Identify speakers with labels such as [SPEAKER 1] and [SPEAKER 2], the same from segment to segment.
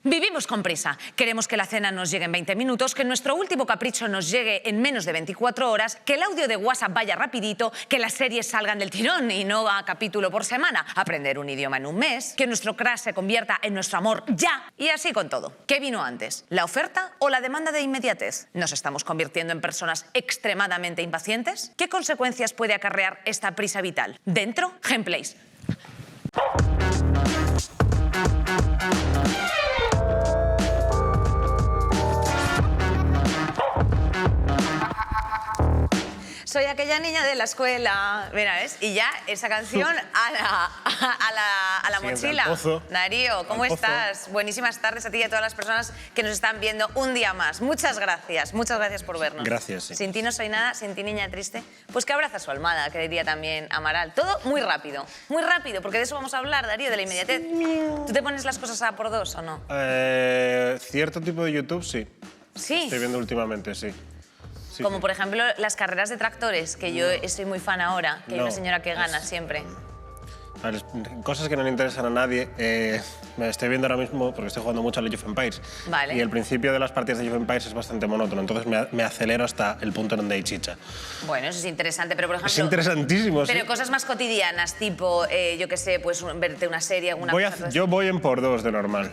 [SPEAKER 1] Vivimos con prisa. Queremos que la cena nos llegue en 20 minutos, que nuestro último capricho nos llegue en menos de 24 horas, que el audio de WhatsApp vaya rapidito, que las series salgan del tirón y no a capítulo por semana, aprender un idioma en un mes, que nuestro crush se convierta en nuestro amor ya, y así con todo. ¿Qué vino antes? ¿La oferta o la demanda de inmediatez? ¿Nos estamos convirtiendo en personas extremadamente impacientes? ¿Qué consecuencias puede acarrear esta prisa vital? Dentro, Gameplays. Soy aquella niña de la escuela. Mira, ¿ves? Y ya esa canción a la mochila. Darío, ¿cómo estás? Buenísimas tardes a ti y a todas las personas que nos están viendo un día más. Muchas gracias por vernos.
[SPEAKER 2] Gracias. Sí.
[SPEAKER 1] Sin ti no soy nada, sin ti niña triste. Pues que abraza su almada, que diría también Amaral. Todo muy rápido, porque de eso vamos a hablar, Darío, de la inmediatez. ¿Tú te pones las cosas a por dos o no?
[SPEAKER 2] Cierto tipo de YouTube, sí.
[SPEAKER 1] ¿Sí?
[SPEAKER 2] Estoy viendo últimamente, sí. Sí,
[SPEAKER 1] como
[SPEAKER 2] sí.
[SPEAKER 1] por ejemplo las carreras de tractores, que yo estoy muy fan ahora, que hay una señora que gana siempre.
[SPEAKER 2] A ver, cosas que no le interesan a nadie. Me estoy viendo ahora mismo porque estoy jugando mucho a Age of Empires.
[SPEAKER 1] Vale.
[SPEAKER 2] Y el principio de las partidas de Age of Empires es bastante monótono, entonces me acelero hasta el punto en donde hay chicha.
[SPEAKER 1] Bueno, eso es interesante, pero por ejemplo...
[SPEAKER 2] Es interesantísimo,
[SPEAKER 1] pero
[SPEAKER 2] sí.
[SPEAKER 1] cosas más cotidianas, tipo, yo qué sé, pues verte una serie, alguna cosa...
[SPEAKER 2] Yo voy en por dos de normal.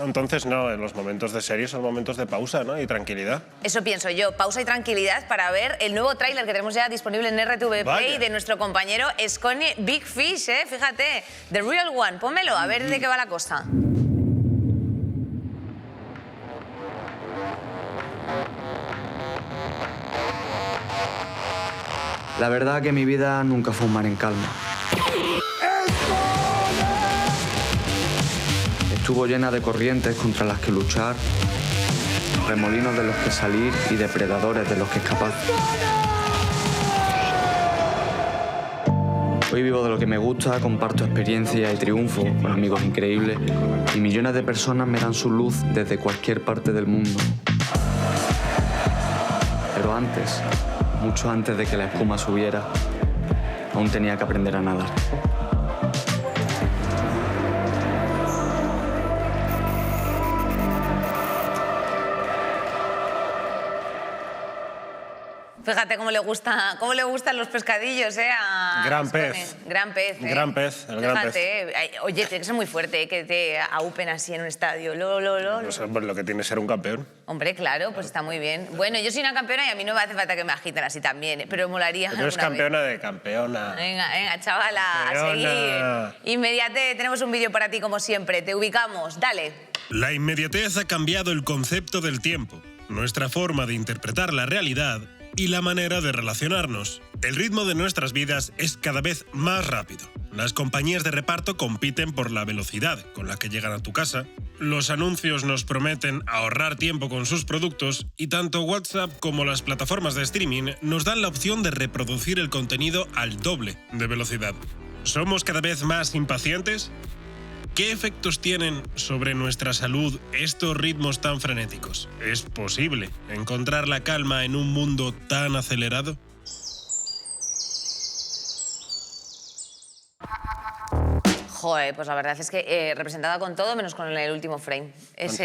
[SPEAKER 2] Entonces, no, en los momentos de serie son momentos de pausa, ¿no? Y tranquilidad.
[SPEAKER 1] Eso pienso yo, pausa y tranquilidad para ver el nuevo tráiler que tenemos ya disponible en RTV Play de nuestro compañero Scone Big Fish, ¿eh? Fíjate, The Real One. Pónmelo, a ver de qué va la cosa.
[SPEAKER 3] La verdad que mi vida nunca fue un mar en calma. Estuvo llena de corrientes contra las que luchar, remolinos de los que salir y depredadores de los que escapar. Hoy vivo de lo que me gusta, comparto experiencia y triunfo con amigos increíbles y millones de personas me dan su luz desde cualquier parte del mundo. Pero antes, mucho antes de que la espuma subiera, aún tenía que aprender a nadar.
[SPEAKER 1] Fíjate cómo le gustan los pescadillos, ¿eh?
[SPEAKER 2] Gran pez.
[SPEAKER 1] Gran pez, ¿eh?
[SPEAKER 2] Gran pez, el gran pez.
[SPEAKER 1] Fíjate, oye, tiene que ser muy fuerte, ¿eh? Que te aupen así en un estadio.
[SPEAKER 2] Pues, lo que tiene es ser un campeón.
[SPEAKER 1] Hombre, claro, pues está muy bien. Bueno, yo soy una campeona y a mí no me hace falta que me agiten así también, ¿eh? Pero molaría.
[SPEAKER 2] Tú eres campeona de campeona.
[SPEAKER 1] Venga, chavala,
[SPEAKER 2] campeona.
[SPEAKER 1] A seguir. Inmediate, tenemos un vídeo para ti como siempre. Te ubicamos, dale.
[SPEAKER 4] La inmediatez ha cambiado el concepto del tiempo, nuestra forma de interpretar la realidad y la manera de relacionarnos. El ritmo de nuestras vidas es cada vez más rápido. Las compañías de reparto compiten por la velocidad con la que llegan a tu casa. Los anuncios nos prometen ahorrar tiempo con sus productos y tanto WhatsApp como las plataformas de streaming nos dan la opción de reproducir el contenido al doble de velocidad. ¿Somos cada vez más impacientes? ¿Qué efectos tienen sobre nuestra salud estos ritmos tan frenéticos? ¿Es posible encontrar la calma en un mundo tan acelerado?
[SPEAKER 1] Joder, pues la verdad es que representada con todo menos con el último frame. Sí,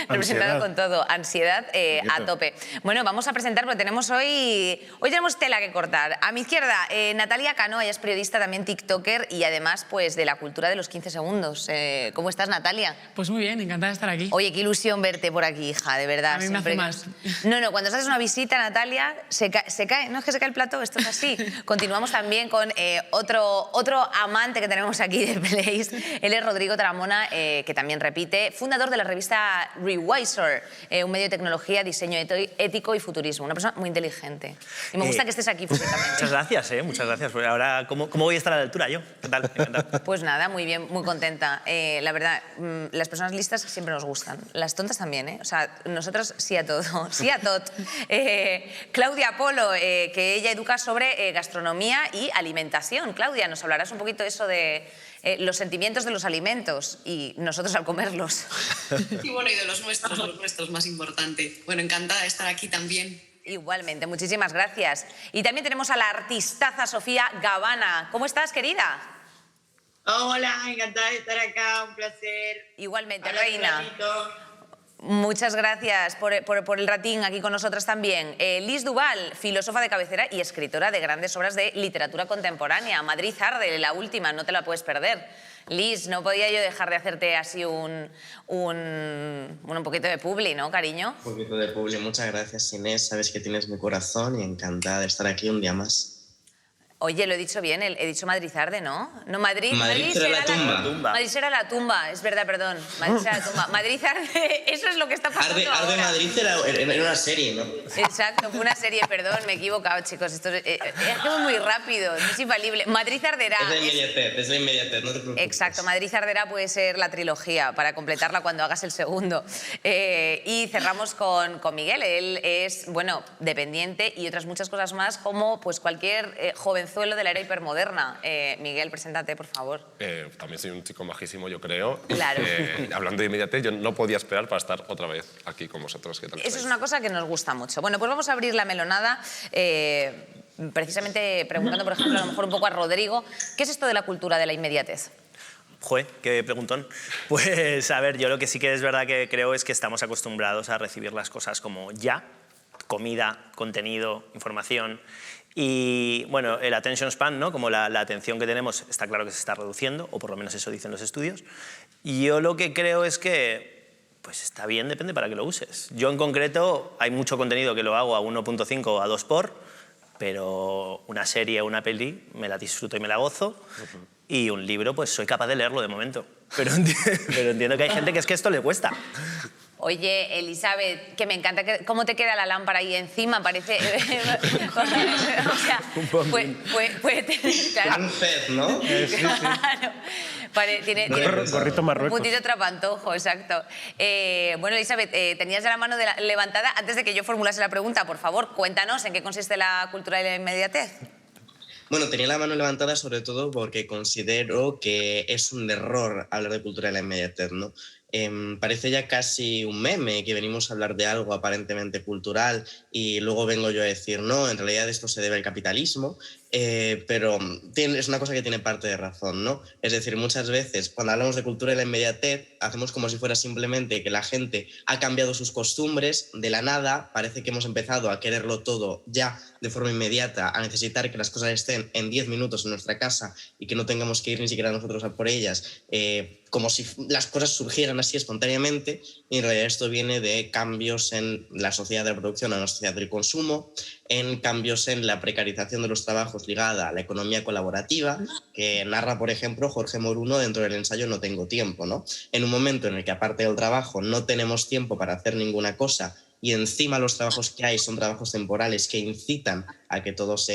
[SPEAKER 1] representada con todo. Ansiedad a tope. Bueno, vamos a presentar, porque tenemos hoy tenemos tela que cortar. A mi izquierda, Natalia Cano, ella es periodista, también tiktoker y además pues de la cultura de los 15 segundos. ¿Cómo estás, Natalia?
[SPEAKER 5] Pues muy bien, encantada de estar aquí.
[SPEAKER 1] Oye, qué ilusión verte por aquí, hija, de verdad.
[SPEAKER 5] A mí me hace más.
[SPEAKER 1] No, cuando haces una visita, Natalia, se cae, no es que se cae el plato, esto es así. Continuamos también con otro amante que tenemos aquí de Plays. Él es Rodrigo Taramona, que también repite, fundador de la revista Rewiser, un medio de tecnología, diseño ético y futurismo. Una persona muy inteligente. Y me gusta que estés aquí físicamente.
[SPEAKER 6] Muchas gracias, muchas gracias. Pues ahora, ¿cómo voy a estar a la altura yo? ¿Qué tal? Encantado.
[SPEAKER 1] Pues nada, muy bien, muy contenta. La verdad, las personas listas siempre nos gustan. Las tontas también, ¿eh? O sea, nosotros sí a todo, sí a tot. Claudia Polo, que ella educa sobre gastronomía y alimentación. Claudia, nos hablarás un poquito de eso de los sentimientos de los alimentos y nosotros al comerlos.
[SPEAKER 7] Y bueno, y de los nuestros, más importante. Bueno, encantada de estar aquí también.
[SPEAKER 1] Igualmente, muchísimas gracias. Y también tenemos a la artistaza Sofía Gavana. ¿Cómo estás, querida?
[SPEAKER 8] Hola, encantada de estar acá, un placer.
[SPEAKER 1] Igualmente,
[SPEAKER 8] Hablar un
[SPEAKER 1] reina.
[SPEAKER 8] ratito.
[SPEAKER 1] Muchas gracias por el ratín aquí con nosotras también. Liz Duval, filósofa de cabecera y escritora de grandes obras de literatura contemporánea. Madrid arde, la última, no te la puedes perder. Liz, no podía yo dejar de hacerte así un poquito de publi, ¿no, cariño?
[SPEAKER 9] Un poquito de publi. Muchas gracias, Inés. Sabes que tienes mi corazón y encantada de estar aquí un día más.
[SPEAKER 1] Oye, lo he dicho bien, he dicho Madrid arde, ¿no? No,
[SPEAKER 9] Madrid será la tumba.
[SPEAKER 1] Madrid será la tumba, es verdad, perdón. Madrid será la tumba. Madrid arde, eso es lo que está pasando
[SPEAKER 9] Arde
[SPEAKER 1] ahora.
[SPEAKER 9] Madrid era una serie, ¿no?
[SPEAKER 1] Exacto, fue una serie, perdón, me he equivocado, chicos. Esto es que voy muy rápido, no es infalible. Madrid arderá.
[SPEAKER 9] Es la inmediatez, no te preocupes.
[SPEAKER 1] Exacto, Madrid arderá puede ser la trilogía para completarla cuando hagas el segundo. Y cerramos con Miguel. Él es, bueno, dependiente y otras muchas cosas más, como pues cualquier jovenzuelo de la era hipermoderna. Miguel, preséntate, por favor.
[SPEAKER 10] También soy un chico majísimo, yo creo.
[SPEAKER 1] Claro.
[SPEAKER 10] Hablando de inmediatez, yo no podía esperar para estar otra vez aquí con vosotros. ¿Qué tal
[SPEAKER 1] Eso
[SPEAKER 10] estáis?
[SPEAKER 1] es una cosa que nos gusta mucho. Bueno, pues vamos a abrir la melonada, precisamente preguntando, por ejemplo, a lo mejor un poco a Rodrigo, ¿qué es esto de la cultura de la inmediatez?
[SPEAKER 6] Joder, qué preguntón. Pues a ver, yo lo que sí que es verdad que creo es que estamos acostumbrados a recibir las cosas como ya, comida, contenido, información. Y bueno, el attention span, ¿no? Como la atención que tenemos, está claro que se está reduciendo, o por lo menos eso dicen los estudios. Y yo lo que creo es que pues está bien, depende para qué lo uses. Yo en concreto, hay mucho contenido que lo hago a 1.5 o a 2 por, pero una serie o una peli me la disfruto y me la gozo. Y un libro, pues soy capaz de leerlo de momento. Pero entiendo que hay gente que es que esto le cuesta.
[SPEAKER 1] Oye, Elizabeth, que me encanta cómo te queda la lámpara ahí encima, parece... o sea, puede tener... Claro.
[SPEAKER 9] Un pez, ¿no?
[SPEAKER 2] Sí.
[SPEAKER 1] Claro. Tiene
[SPEAKER 2] Gorrito Marruecos.
[SPEAKER 1] un puntito trapantojo, exacto. Bueno, Elizabeth, tenías ya la mano levantada. Antes de que yo formulase la pregunta, por favor, cuéntanos en qué consiste la cultura de la inmediatez.
[SPEAKER 9] Bueno, tenía la mano levantada sobre todo porque considero que es un error hablar de cultura de la inmediatez, ¿no? Parece ya casi un meme que venimos a hablar de algo aparentemente cultural y luego vengo yo a decir, no, en realidad esto se debe al capitalismo, pero es una cosa que tiene parte de razón, ¿no? Es decir, muchas veces cuando hablamos de cultura de la inmediatez hacemos como si fuera simplemente que la gente ha cambiado sus costumbres de la nada, parece que hemos empezado a quererlo todo ya de forma inmediata, a necesitar que las cosas estén en 10 minutos en nuestra casa y que no tengamos que ir ni siquiera nosotros a por ellas, como si las cosas surgieran así espontáneamente, y en realidad esto viene de cambios en la sociedad de la producción a una sociedad del consumo, en cambios en la precarización de los trabajos ligada a la economía colaborativa, que narra, por ejemplo, Jorge Moruno dentro del ensayo No tengo tiempo, ¿no? En un momento en el que aparte del trabajo no tenemos tiempo para hacer ninguna cosa y encima los trabajos que hay son trabajos temporales que incitan a que todos,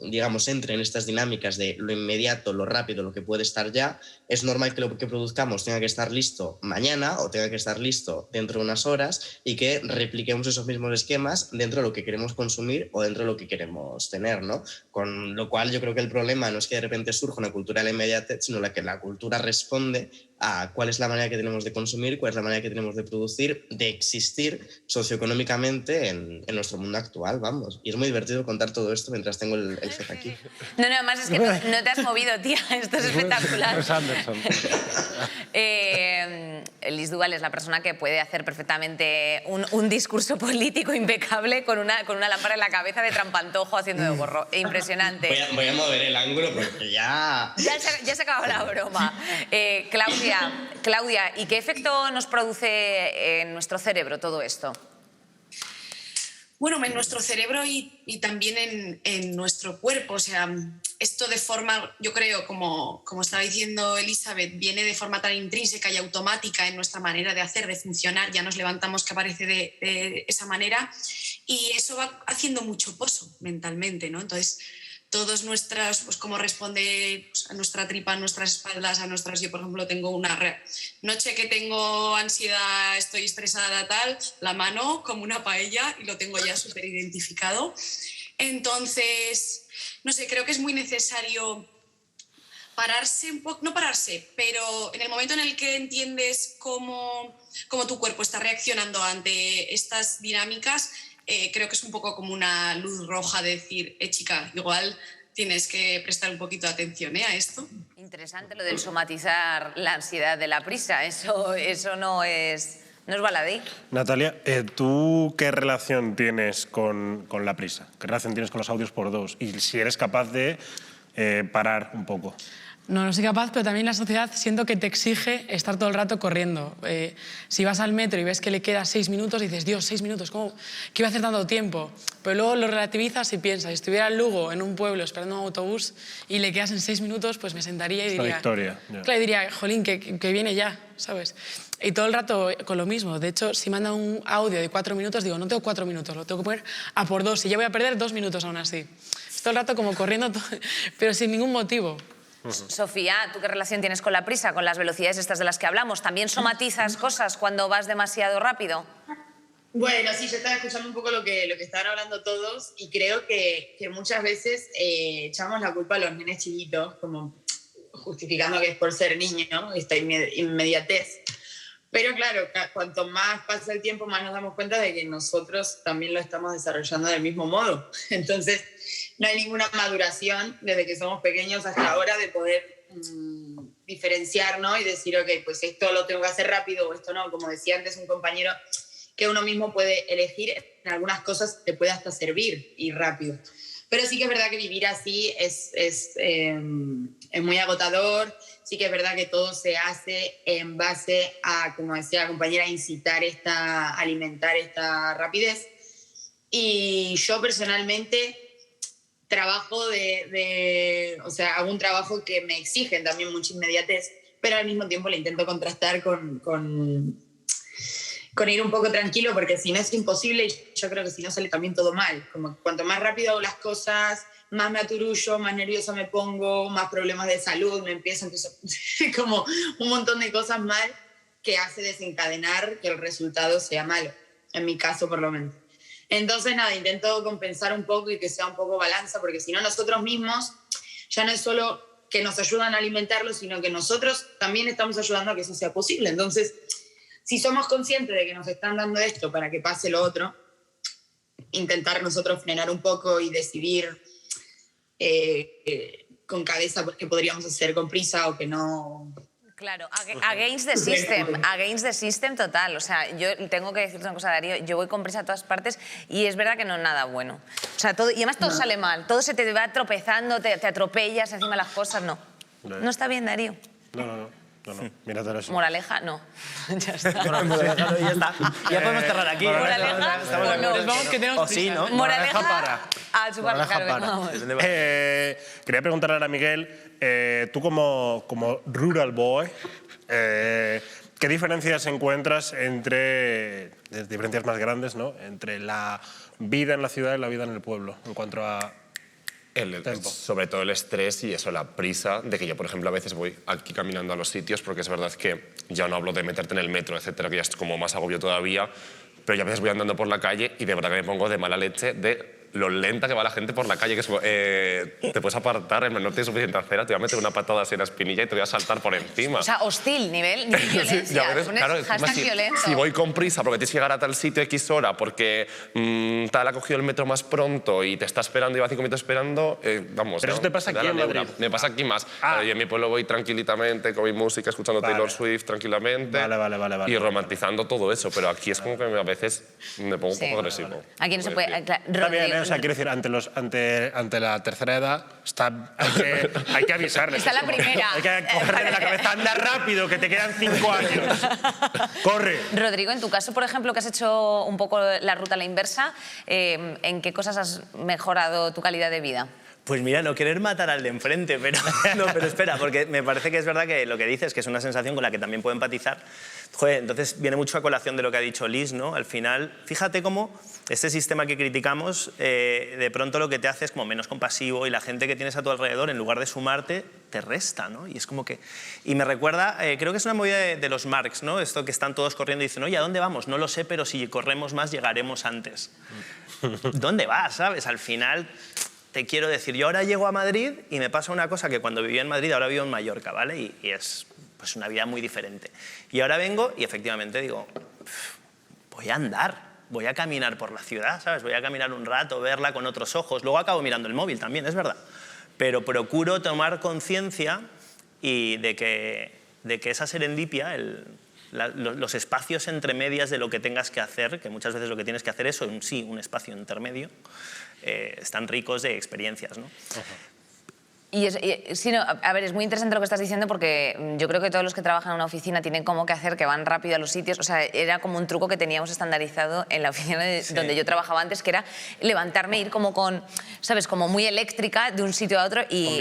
[SPEAKER 9] digamos, entren en estas dinámicas de lo inmediato, lo rápido, lo que puede estar ya, es normal que lo que produzcamos tenga que estar listo mañana o tenga que estar listo dentro de unas horas y que repliquemos esos mismos esquemas dentro de lo que queremos consumir o dentro de lo que queremos tener, ¿no? Con lo cual yo creo que el problema no es que de repente surja una cultura de la inmediatez, sino que la cultura responde a cuál es la manera que tenemos de consumir, cuál es la manera que tenemos de producir, de existir socioeconómicamente en nuestro mundo actual, vamos. Y es muy divertido contar todo esto mientras tengo el jefe aquí.
[SPEAKER 1] No, además es que no te has movido, tía. Esto es espectacular.
[SPEAKER 2] Es Anderson.
[SPEAKER 1] Liz Duval es la persona que puede hacer perfectamente un discurso político impecable con una lámpara en la cabeza de trampantojo haciendo de gorro. Impresionante.
[SPEAKER 9] Voy a mover el ángulo porque ya...
[SPEAKER 1] Ya se acabó la broma. Claudia, ¿y qué efecto nos produce en nuestro cerebro todo esto?
[SPEAKER 7] Bueno, en nuestro cerebro y también en nuestro cuerpo. O sea, esto de forma, yo creo, como estaba diciendo Elizabeth, viene de forma tan intrínseca y automática en nuestra manera de hacer, de funcionar. Ya nos levantamos que aparece de esa manera y eso va haciendo mucho pozo mentalmente, ¿no? Entonces, todos nuestras, pues cómo responde pues, a nuestra tripa, a nuestras espaldas, a nuestras... Yo, por ejemplo, tengo una noche que tengo ansiedad, estoy estresada, tal, la mano como una paella y lo tengo ya súper identificado. Entonces, no sé, creo que es muy necesario pararse un poco, no pararse, pero en el momento en el que entiendes cómo tu cuerpo está reaccionando ante estas dinámicas, creo que es un poco como una luz roja de decir, chica, igual tienes que prestar un poquito de atención a esto.
[SPEAKER 1] Interesante lo del somatizar la ansiedad de la prisa. Eso no es baladí.
[SPEAKER 2] Natalia, ¿tú qué relación tienes con la prisa? ¿Qué relación tienes con los audios por dos? Y si eres capaz de parar un poco.
[SPEAKER 5] No soy capaz, pero también la sociedad siento que te exige estar todo el rato corriendo. Si vas al metro y ves que le queda 6 minutos, dices, Dios, 6 minutos, ¿cómo? ¿Qué iba a hacer tanto tiempo? Pero luego lo relativizas y piensas, si estuviera en Lugo, en un pueblo, esperando un autobús, y le quedas en 6 minutos, pues me sentaría y diría...
[SPEAKER 2] Esta victoria.
[SPEAKER 5] Claro, y diría, jolín, que viene ya, ¿sabes? Y todo el rato con lo mismo. De hecho, si manda un audio de 4 minutos, digo, no tengo 4 minutos, lo tengo que poner a por 2, y ya voy a perder 2 minutos aún así. Todo el rato como corriendo, pero sin ningún motivo.
[SPEAKER 1] Sofía, ¿tú qué relación tienes con la prisa, con las velocidades estas de las que hablamos? ¿También somatizas cosas cuando vas demasiado rápido?
[SPEAKER 8] Bueno, sí, yo estaba escuchando un poco lo que estaban hablando todos y creo que muchas veces echamos la culpa a los nenes chiquitos, como justificando que es por ser niño, ¿no? Esta inmediatez. Pero claro, cuanto más pasa el tiempo, más nos damos cuenta de que nosotros también lo estamos desarrollando del mismo modo. Entonces, no hay ninguna maduración desde que somos pequeños hasta ahora de poder diferenciar, ¿no? Y decir, ok, pues esto lo tengo que hacer rápido o esto no. Como decía antes un compañero, que uno mismo puede elegir, en algunas cosas te puede hasta servir y rápido. Pero sí que es verdad que vivir así es muy agotador. Sí que es verdad que todo se hace en base a, como decía la compañera, alimentar esta rapidez. Y yo personalmente trabajo o sea, hago un trabajo que me exigen también mucha inmediatez, pero al mismo tiempo le intento contrastar con ir un poco tranquilo, porque si no es imposible, y yo creo que si no sale también todo mal. Como cuanto más rápido hago las cosas, más me aturullo, más nerviosa me pongo, más problemas de salud me empiezo como un montón de cosas mal que hace desencadenar que el resultado sea malo, en mi caso por lo menos. Entonces nada, intento compensar un poco y que sea un poco balanza, porque si no nosotros mismos ya no es solo que nos ayudan a alimentarlo, sino que nosotros también estamos ayudando a que eso sea posible. Entonces, si somos conscientes de que nos están dando esto para que pase lo otro, intentar nosotros frenar un poco y decidir con cabeza qué podríamos hacer con prisa o que no.
[SPEAKER 1] Claro, against the system total. O sea, yo tengo que decirte una cosa, Darío, yo voy con prisa a todas partes y es verdad que no es nada bueno. O sea, todo, y además todo sale mal, todo se te va tropezando, te atropellas encima de las cosas, no. No está bien, Darío.
[SPEAKER 2] No, mírate eso.
[SPEAKER 1] Moraleja, no. Ya está.
[SPEAKER 6] Ya está. Ya podemos cerrar aquí.
[SPEAKER 1] Moraleja,
[SPEAKER 5] Nos vamos que tenemos prisa.
[SPEAKER 6] Sí, ¿no?
[SPEAKER 1] Moraleja
[SPEAKER 2] para.
[SPEAKER 1] al supermercado. Vamos.
[SPEAKER 2] Quería preguntarle a Miguel, tú como rural boy, ¿qué diferencias encuentras diferencias más grandes, ¿no? Entre la vida en la ciudad y la vida en el pueblo, en cuanto a
[SPEAKER 10] sobre todo el estrés y eso, la prisa de que yo, por ejemplo, a veces voy aquí caminando a los sitios, porque es verdad que ya no hablo de meterte en el metro, etcétera, que ya es como más agobio todavía, pero yo a veces voy andando por la calle y de verdad que me pongo de mala leche de lo lenta que va la gente por la calle, que es como, te puedes apartar, no tienes suficiente acera, te voy a meter una patada así en la espinilla y te voy a saltar por encima.
[SPEAKER 1] O sea, hostil, nivel violencia.
[SPEAKER 10] Sí, a veces, claro, si voy con prisa porque tienes que llegar a tal sitio X hora porque tal ha cogido el metro más pronto y te está esperando y va 5 minutos esperando, vamos.
[SPEAKER 2] Pero
[SPEAKER 10] ¿no?
[SPEAKER 2] eso te pasa aquí en Madrid.
[SPEAKER 10] Me pasa aquí más. Yo en mi pueblo voy tranquilitamente con mi música, escuchando Taylor Swift tranquilamente y romantizando todo eso, pero aquí es como que a veces me pongo un poco agresivo.
[SPEAKER 1] Aquí no se puede...
[SPEAKER 2] Está bien, o sea, quiero decir, ante la tercera edad hay que avisarles.
[SPEAKER 1] Está la primera.
[SPEAKER 2] Hay que cogerle de la cabeza, anda rápido, que te quedan 5 años. Corre.
[SPEAKER 1] Rodrigo, en tu caso, por ejemplo, que has hecho un poco la ruta a la inversa, ¿en qué cosas has mejorado tu calidad de vida?
[SPEAKER 6] Pues mira, no querer matar al de enfrente, pero espera, porque me parece que es verdad que lo que dices, que es una sensación con la que también puedo empatizar. Joder, entonces viene mucho a colación de lo que ha dicho Liz, ¿no? Al final, fíjate cómo este sistema que criticamos, de pronto lo que te hace es como menos compasivo y la gente que tienes a tu alrededor, en lugar de sumarte, te resta, ¿no? Y es como que... Y me recuerda, creo que es una movida de los Marx, ¿no? Esto que están todos corriendo y dicen, oye, ¿a dónde vamos? No lo sé, pero si corremos más, llegaremos antes. ¿Dónde vas, sabes? Al final... Te quiero decir, yo ahora llego a Madrid y me pasa una cosa que cuando vivía en Madrid, ahora vivo en Mallorca, ¿vale? Y es pues una vida muy diferente. Y ahora vengo y efectivamente digo, voy a andar, voy a caminar por la ciudad, ¿sabes? Voy a caminar un rato, verla con otros ojos. Luego acabo mirando el móvil también, es verdad. pero procuro tomar conciencia y de que esa serendipia, los espacios entre medias de lo que tengas que hacer, que muchas veces lo que tienes que hacer es un espacio intermedio, están ricos de experiencias, ¿no?
[SPEAKER 1] Y sí, no, a ver, es muy interesante lo que estás diciendo porque yo creo que todos los que trabajan en una oficina tienen como que hacer que van rápido a los sitios. O sea, era como un truco que teníamos estandarizado en la oficina donde yo trabajaba antes, que era levantarme, ir como con, ¿sabes? Como muy eléctrica de un sitio a otro y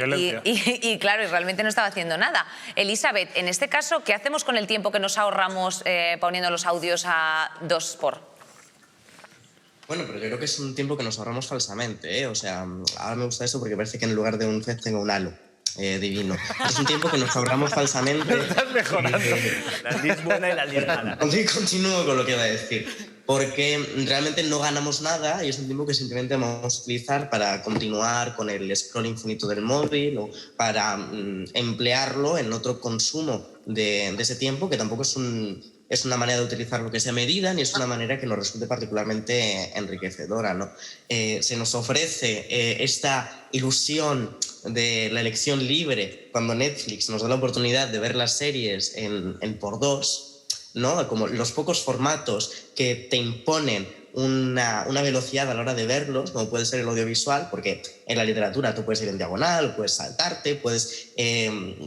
[SPEAKER 1] claro, y realmente no estaba haciendo nada. Elizabeth, en este caso, ¿qué hacemos con el tiempo que nos ahorramos poniendo los audios a 2x?
[SPEAKER 9] Bueno, pero yo creo que es un tiempo que nos ahorramos falsamente, ¿eh? O sea, ahora me gusta eso porque parece que en lugar de un pez tengo un halo divino. Es un tiempo que nos ahorramos falsamente.
[SPEAKER 2] Estás mejorando.
[SPEAKER 6] La luz buena y la luz mala.
[SPEAKER 9] Continúo con lo que iba a decir. Porque realmente no ganamos nada y es un tiempo que simplemente vamos a utilizar para continuar con el scroll infinito del móvil o para emplearlo en otro consumo de ese tiempo, que tampoco es una manera de utilizarlo que sea medida ni es una manera que nos resulte particularmente enriquecedora, ¿no? Se nos ofrece esta ilusión de la elección libre cuando Netflix nos da la oportunidad de ver las series en x2, ¿no? Como los pocos formatos que te imponen una velocidad a la hora de verlos, como puede ser el audiovisual, porque en la literatura tú puedes ir en diagonal, puedes saltarte, puedes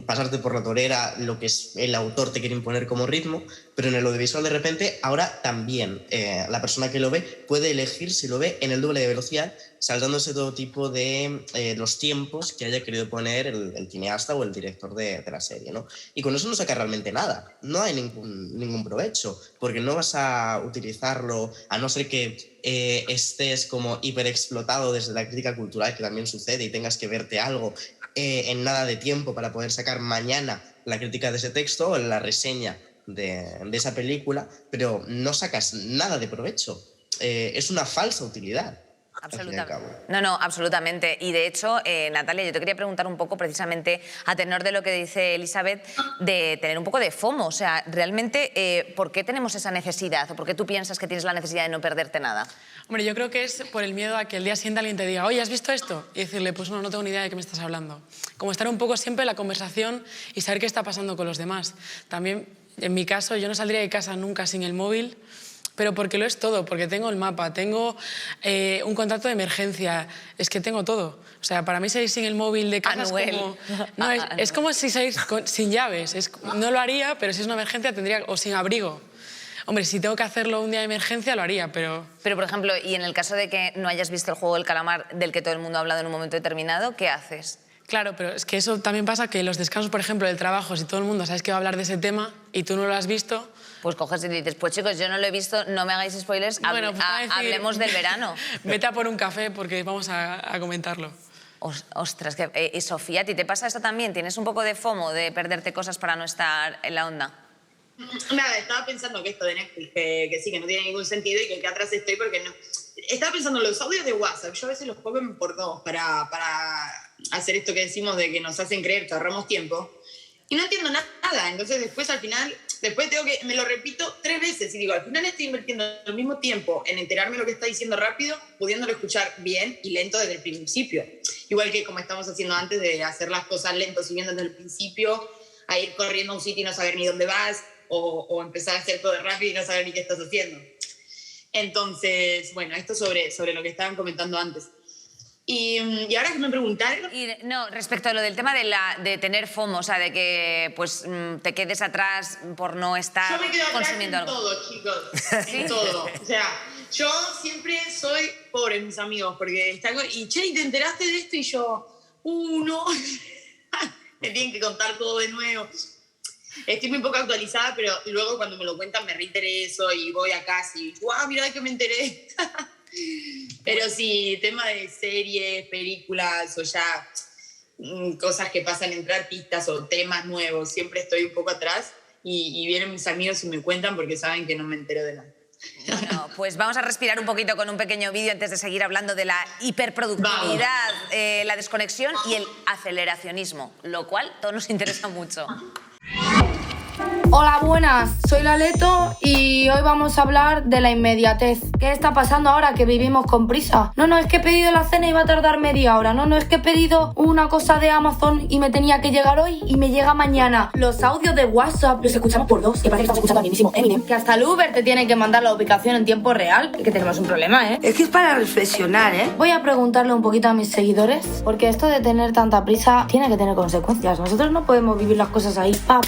[SPEAKER 9] pasarte por la torera lo que el autor te quiere imponer como ritmo, pero en el audiovisual de repente ahora también la persona que lo ve puede elegir si lo ve en el doble de velocidad, saltándose todo tipo de los tiempos que haya querido poner el cineasta o el director de la serie, ¿no? Y con eso no saca realmente nada, no hay ningún provecho, porque no vas a utilizarlo, a no ser que estés como hiperexplotado desde la crítica cultural, que también sucede, y tengas que verte algo en nada de tiempo para poder sacar mañana la crítica de ese texto o la reseña de esa película, pero no sacas nada de provecho. Es una falsa utilidad.
[SPEAKER 1] Absolutamente. No, absolutamente. Y de hecho, Natalia, yo te quería preguntar un poco precisamente a tenor de lo que dice Elizabeth, de tener un poco de FOMO. O sea, realmente, ¿por qué tenemos esa necesidad? ¿O por qué tú piensas que tienes la necesidad de no perderte nada?
[SPEAKER 5] Hombre, yo creo que es por el miedo a que el día siguiente alguien te diga, oye, ¿has visto esto? Y decirle, pues no tengo ni idea de qué me estás hablando. Como estar un poco siempre en la conversación y saber qué está pasando con los demás. También, en mi caso, yo no saldría de casa nunca sin el móvil, pero porque lo es todo, porque tengo el mapa, tengo un contacto de emergencia, es que tengo todo. O sea, para mí salir sin el móvil de casa es como... No, es como si salís sin llaves. No lo haría, pero si es una emergencia tendría... O sin abrigo. Hombre, si tengo que hacerlo un día de emergencia, lo haría, pero...
[SPEAKER 1] Pero, por ejemplo, y en el caso de que no hayas visto el juego del calamar del que todo el mundo ha hablado en un momento determinado, ¿qué haces?
[SPEAKER 5] Claro, pero es que eso también pasa que los descansos, por ejemplo, del trabajo, si todo el mundo sabes que va a hablar de ese tema y tú no lo has visto...
[SPEAKER 1] Pues coges y dices, pues chicos, yo no lo he visto, no me hagáis spoilers,
[SPEAKER 5] bueno,
[SPEAKER 1] hablemos del verano.
[SPEAKER 5] Vete a por un café porque vamos a comentarlo.
[SPEAKER 1] Ostras, y Sofía, ¿a ti te pasa esto también? ¿Tienes un poco de FOMO de perderte cosas para no estar en la onda?
[SPEAKER 8] Nada, estaba pensando que esto de Netflix, que sí, que no tiene ningún sentido y que atrás estoy porque no... Estaba pensando en los audios de WhatsApp, yo a veces los pongo por dos para hacer esto que decimos de que nos hacen creer que ahorramos tiempo y no entiendo nada, entonces después al final... Después me lo repito 3 veces y digo, al final estoy invirtiendo el mismo tiempo en enterarme lo que está diciendo rápido, pudiéndolo escuchar bien y lento desde el principio. Igual que como estamos haciendo antes de hacer las cosas lentos y bien desde el principio, a ir corriendo a un sitio y no saber ni dónde vas, o empezar a hacer todo rápido y no saber ni qué estás haciendo. Entonces, bueno, esto sobre lo que estaban comentando antes. Y ahora que me preguntaron...
[SPEAKER 1] No, respecto a lo del tema de tener FOMO, o sea, de que pues, te quedes atrás por no estar
[SPEAKER 8] yo me quedo
[SPEAKER 1] consumiendo
[SPEAKER 8] atrás en
[SPEAKER 1] algo.
[SPEAKER 8] todo, chicos, en todo. O sea, yo siempre soy pobre, mis amigos, porque están... Y, che, ¿te enteraste de esto? Y yo, no, me tienen que contar todo de nuevo. Estoy muy poco actualizada, pero luego cuando me lo cuentan me reintereso y voy a casa y, ¡guau, mirá que me enteré! Pero sí, tema de series, películas o ya cosas que pasan entre artistas o temas nuevos, siempre estoy un poco atrás y vienen mis amigos y me cuentan porque saben que no me entero de nada.
[SPEAKER 1] Bueno, pues vamos a respirar un poquito con un pequeño vídeo antes de seguir hablando de la hiperproductividad, la desconexión y el aceleracionismo, lo cual todo nos interesa mucho.
[SPEAKER 11] Hola, buenas, soy Laleto y hoy vamos a hablar de la inmediatez. ¿Qué está pasando ahora que vivimos con prisa? No, es que he pedido la cena y va a tardar media hora. No, es que he pedido una cosa de Amazon y me tenía que llegar hoy y me llega mañana. Los audios de WhatsApp los escuchamos por dos, que parece que estamos escuchando al mismísimo Eminem. Que hasta el Uber te tiene que mandar la ubicación en tiempo real. Que tenemos un problema, ¿eh?
[SPEAKER 12] Es que es para reflexionar, ¿eh?
[SPEAKER 11] Voy a preguntarle un poquito a mis seguidores, porque esto de tener tanta prisa tiene que tener consecuencias. Nosotros no podemos vivir las cosas ahí, pa.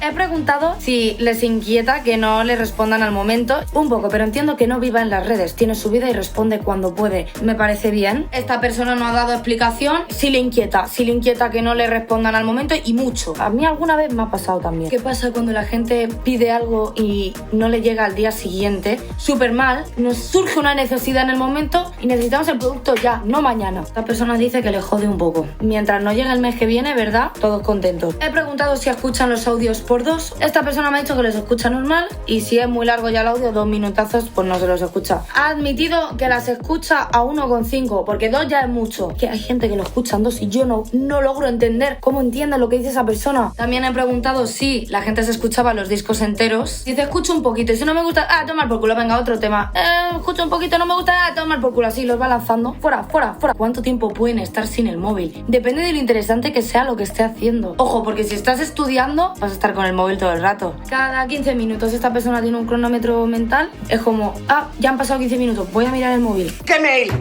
[SPEAKER 11] He preguntado si les inquieta que no le respondan al momento. Un poco, pero entiendo que no viva en las redes. Tiene su vida y responde cuando puede. Me parece bien. Esta persona no ha dado explicación. Si le inquieta que no le respondan al momento y mucho. A mí alguna vez me ha pasado también. ¿Qué pasa cuando la gente pide algo y no le llega al día siguiente? Súper mal. Nos surge una necesidad en el momento y necesitamos el producto ya, no mañana. Esta persona dice que le jode un poco. Mientras no llegue el mes que viene, ¿verdad? Todos contentos. He preguntado si escuchan los audios por dos. Esta persona me ha dicho que les escucha normal y si es muy largo ya el audio, 2 minutazos, pues no se los escucha. Ha admitido que las escucha a 1,5 porque 2 ya es mucho. Que hay gente que lo escucha en 2 y yo no logro entender cómo entiende lo que dice esa persona. También he preguntado si la gente se escuchaba los discos enteros. Dice, escucho un poquito y si no me gusta, tomar por culo, venga, otro tema. Escucho un poquito, no me gusta, tomar por culo, así los va lanzando. Fuera. ¿Cuánto tiempo pueden estar sin el móvil? Depende de lo interesante que sea lo que esté haciendo. Ojo, porque si estás estudiando, vas a estar con el móvil todo el rato. Cada 15 minutos esta persona tiene un cronómetro mental. Es como, ya han pasado 15 minutos, voy a mirar el móvil.
[SPEAKER 12] ¿Qué mail?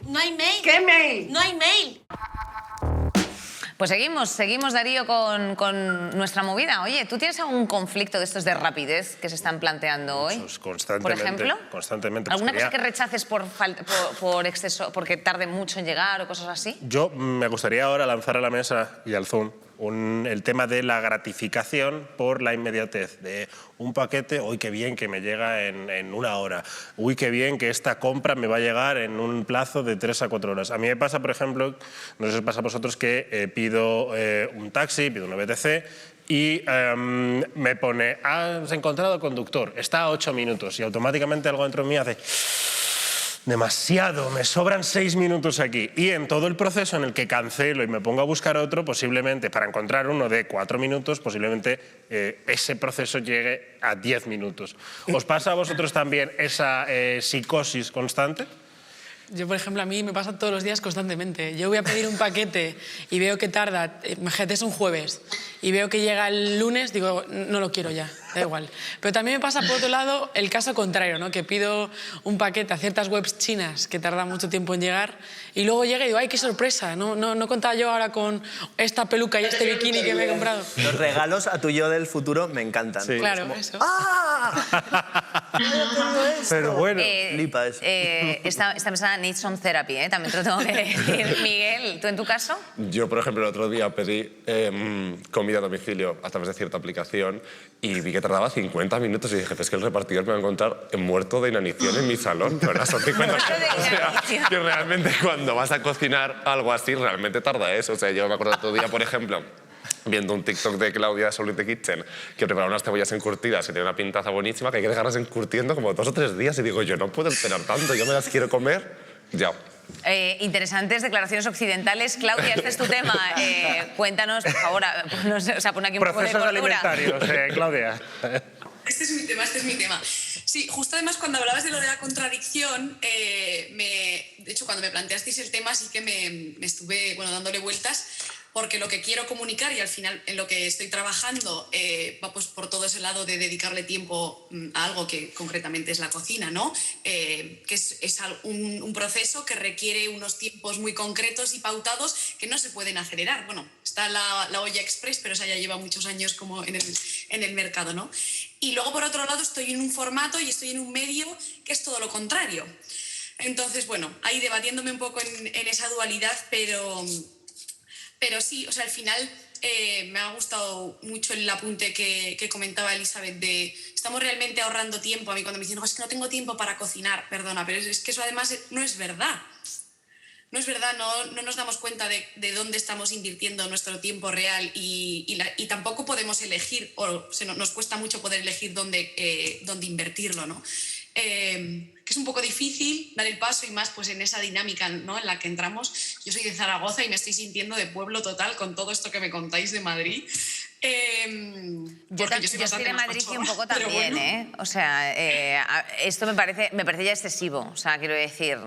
[SPEAKER 13] No hay mail.
[SPEAKER 12] ¿Qué mail?
[SPEAKER 13] No hay mail.
[SPEAKER 1] Pues seguimos Darío, con nuestra movida. Oye, ¿tú tienes algún conflicto de estos de rapidez que se están planteando hoy?
[SPEAKER 2] Constantemente.
[SPEAKER 1] ¿Por ejemplo?
[SPEAKER 2] Constantemente.
[SPEAKER 1] ¿Alguna cosa que rechaces por exceso, porque tarde mucho en llegar o cosas así?
[SPEAKER 2] Yo me gustaría ahora lanzar a la mesa y al Zoom el tema de la gratificación por la inmediatez, de un paquete, uy, qué bien que me llega en 1 hora, uy, qué bien que esta compra me va a llegar en un plazo de 3 a 4 horas. A mí me pasa, por ejemplo, no sé si os pasa a vosotros, que pido un taxi, pido un VTC y me pone, has encontrado conductor, está a 8 minutos y automáticamente algo dentro de mí hace... demasiado, me sobran 6 minutos aquí. Y en todo el proceso en el que cancelo y me pongo a buscar otro, posiblemente para encontrar uno de 4 minutos, posiblemente ese proceso llegue a 10 minutos. ¿Os pasa a vosotros también esa psicosis constante?
[SPEAKER 5] Yo, por ejemplo, a mí me pasa todos los días constantemente. Yo voy a pedir un paquete y veo que tarda, imagínate, es un jueves, y veo que llega el lunes, digo, no lo quiero ya, da igual. Pero también me pasa, por otro lado, el caso contrario, ¿no? Que pido un paquete a ciertas webs chinas que tarda mucho tiempo en llegar y luego llega y digo, ¡ay, qué sorpresa! No contaba yo ahora con esta peluca y este bikini que me he comprado.
[SPEAKER 6] Los regalos a tu yo del futuro me encantan.
[SPEAKER 2] Sí.
[SPEAKER 5] Claro, eso.
[SPEAKER 2] Pero bueno,
[SPEAKER 6] flipa eso.
[SPEAKER 1] Esta persona needs some therapy, también te lo tengo que decir. Miguel, ¿tú en tu caso?
[SPEAKER 10] Yo, por ejemplo, el otro día pedí comida a domicilio a través de cierta aplicación y vi que tardaba 50 minutos y dije, es que el repartidor me va a encontrar muerto de inanición en mi salón. ¿Verdad? Son 50 minutos. O sea, que realmente cuando vas a cocinar algo así, realmente tarda eso. O sea, yo me acuerdo otro día, por ejemplo, viendo un TikTok de Claudia de Soul in the Kitchen, que preparaba unas cebollas encurtidas que tiene una pintaza buenísima, que hay que dejarlas encurtiendo como 2 o 3 días. Y digo, yo no puedo esperar tanto, yo me las quiero comer ya.
[SPEAKER 1] Interesantes declaraciones occidentales. Claudia, este es tu tema. Cuéntanos, por favor, pon aquí un poco de
[SPEAKER 2] procesos
[SPEAKER 1] cordura.
[SPEAKER 2] alimentarios, Claudia.
[SPEAKER 7] Este es mi tema. Sí, justo además cuando hablabas de lo de la contradicción, de hecho cuando me planteasteis el tema sí que me estuve dándole vueltas, porque lo que quiero comunicar y al final en lo que estoy trabajando va pues por todo ese lado de dedicarle tiempo a algo que concretamente es la cocina, ¿no? Que es un proceso que requiere unos tiempos muy concretos y pautados que no se pueden acelerar. Bueno, está la olla express, pero esa ya lleva muchos años como en el mercado, ¿no? Y luego por otro lado estoy en un formato y estoy en un medio que es todo lo contrario. Entonces, bueno, ahí debatiéndome un poco en esa dualidad, pero sí, o sea, al final me ha gustado mucho el apunte que comentaba Elizabeth de estamos realmente ahorrando tiempo. A mí cuando me dicen, no, es que no tengo tiempo para cocinar, perdona, pero es que eso además no es verdad. No es verdad, no nos damos cuenta de dónde estamos invirtiendo nuestro tiempo real y tampoco podemos elegir, o nos cuesta mucho poder elegir dónde invertirlo, ¿no? Que es un poco difícil dar el paso y más pues en esa dinámica, ¿no?, en la que entramos. Yo soy de Zaragoza y me estoy sintiendo de pueblo total con todo esto que me contáis de Madrid,
[SPEAKER 1] Yo estoy de Madrid y un poco también, ¿eh? O sea, esto me parece ya excesivo. O sea, quiero decir,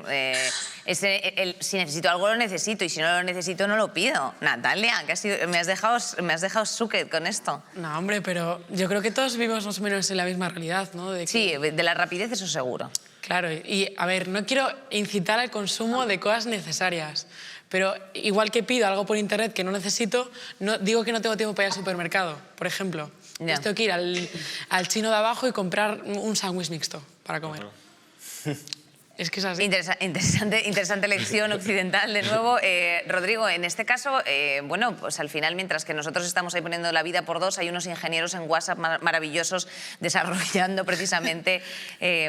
[SPEAKER 1] si necesito algo lo necesito y si no lo necesito no lo pido. Natalia, me has dejado sucket con esto.
[SPEAKER 5] No, hombre, pero yo creo que todos vivimos más o menos en la misma realidad, ¿no?
[SPEAKER 1] Sí, de la rapidez eso seguro.
[SPEAKER 5] Claro, y a ver, no quiero incitar al consumo de cosas necesarias, pero igual que pido algo por internet que no necesito, no, digo que no tengo tiempo para ir al supermercado, por ejemplo. Pues tengo que ir al chino de abajo y comprar un sándwich mixto para comer. Es que es así.
[SPEAKER 1] Interesante lección occidental de nuevo. Rodrigo, en este caso, bueno, pues al final, mientras que nosotros estamos ahí poniendo la vida por dos, hay unos ingenieros en WhatsApp maravillosos desarrollando precisamente,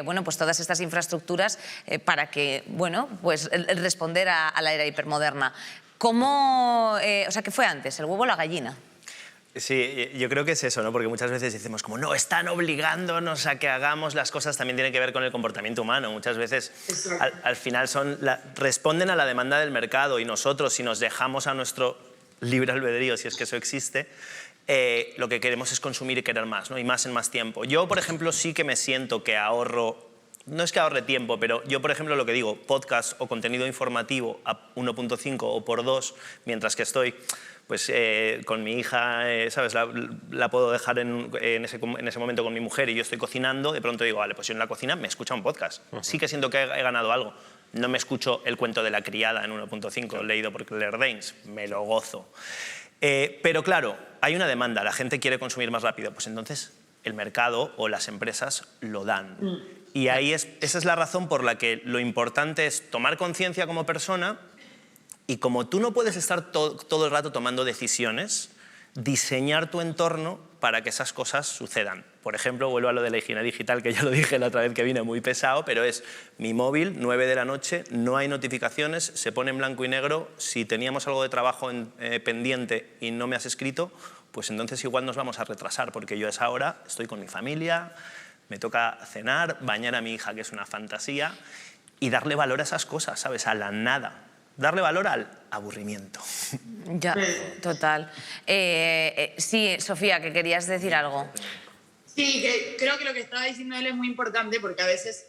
[SPEAKER 1] bueno, pues todas estas infraestructuras para que, bueno, pues responder a la era hipermoderna. ¿Cómo, o sea, qué fue antes, el huevo o la gallina?
[SPEAKER 6] Sí, yo creo que es eso, ¿no? Porque muchas veces decimos como, no, están obligándonos a que hagamos las cosas, también tienen que ver con el comportamiento humano. Muchas veces al final responden a la demanda del mercado y nosotros, si nos dejamos a nuestro libre albedrío, si es que eso existe, lo que queremos es consumir y querer más, ¿no? Y más en más tiempo. Yo, por ejemplo, sí que me siento que ahorro, no es que ahorre tiempo, pero yo, por ejemplo, lo que digo, podcast o contenido informativo a 1.5 o por 2, mientras que estoy pues con mi hija, ¿sabes? La puedo dejar en ese momento con mi mujer y yo estoy cocinando, de pronto digo, vale, pues yo en la cocina me escucho un podcast. Sí que siento que he ganado algo. No me escucho el cuento de la criada en 1.5, leído por Claire Danes, me lo gozo. Pero claro, hay una demanda, la gente quiere consumir más rápido, pues entonces el mercado o las empresas lo dan. Y ahí esa es la razón por la que lo importante es tomar conciencia como persona. Y como tú no puedes estar todo el rato tomando decisiones, diseñar tu entorno para que esas cosas sucedan. Por ejemplo, vuelvo a lo de la higiene digital, que ya lo dije la otra vez que vine, muy pesado, pero es mi móvil, 9 de la noche, no hay notificaciones, se pone en blanco y negro. Si teníamos algo de trabajo pendiente y no me has escrito, pues entonces igual nos vamos a retrasar, porque yo a esa hora estoy con mi familia, me toca cenar, bañar a mi hija, que es una fantasía, y darle valor a esas cosas, ¿sabes? A la nada. Darle valor al aburrimiento.
[SPEAKER 1] Ya, total. Sí, Sofía, que querías decir algo.
[SPEAKER 8] Sí, creo que lo que estaba diciendo él es muy importante porque a veces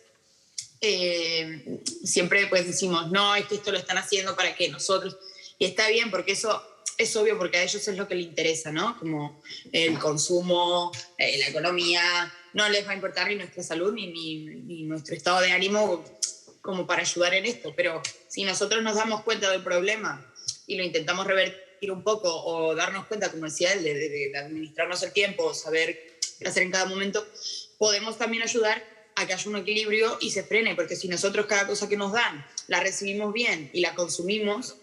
[SPEAKER 8] siempre pues decimos, no, es que esto lo están haciendo para que nosotros... Y está bien porque eso es obvio porque a ellos es lo que les interesa, ¿no? Como el consumo, la economía, no les va a importar ni nuestra salud ni nuestro estado de ánimo como para ayudar en esto, pero si nosotros nos damos cuenta del problema y lo intentamos revertir un poco o darnos cuenta, como decía él, de administrarnos el tiempo, saber qué hacer en cada momento, podemos también ayudar a que haya un equilibrio y se frene, porque si nosotros cada cosa que nos dan la recibimos bien y la consumimos,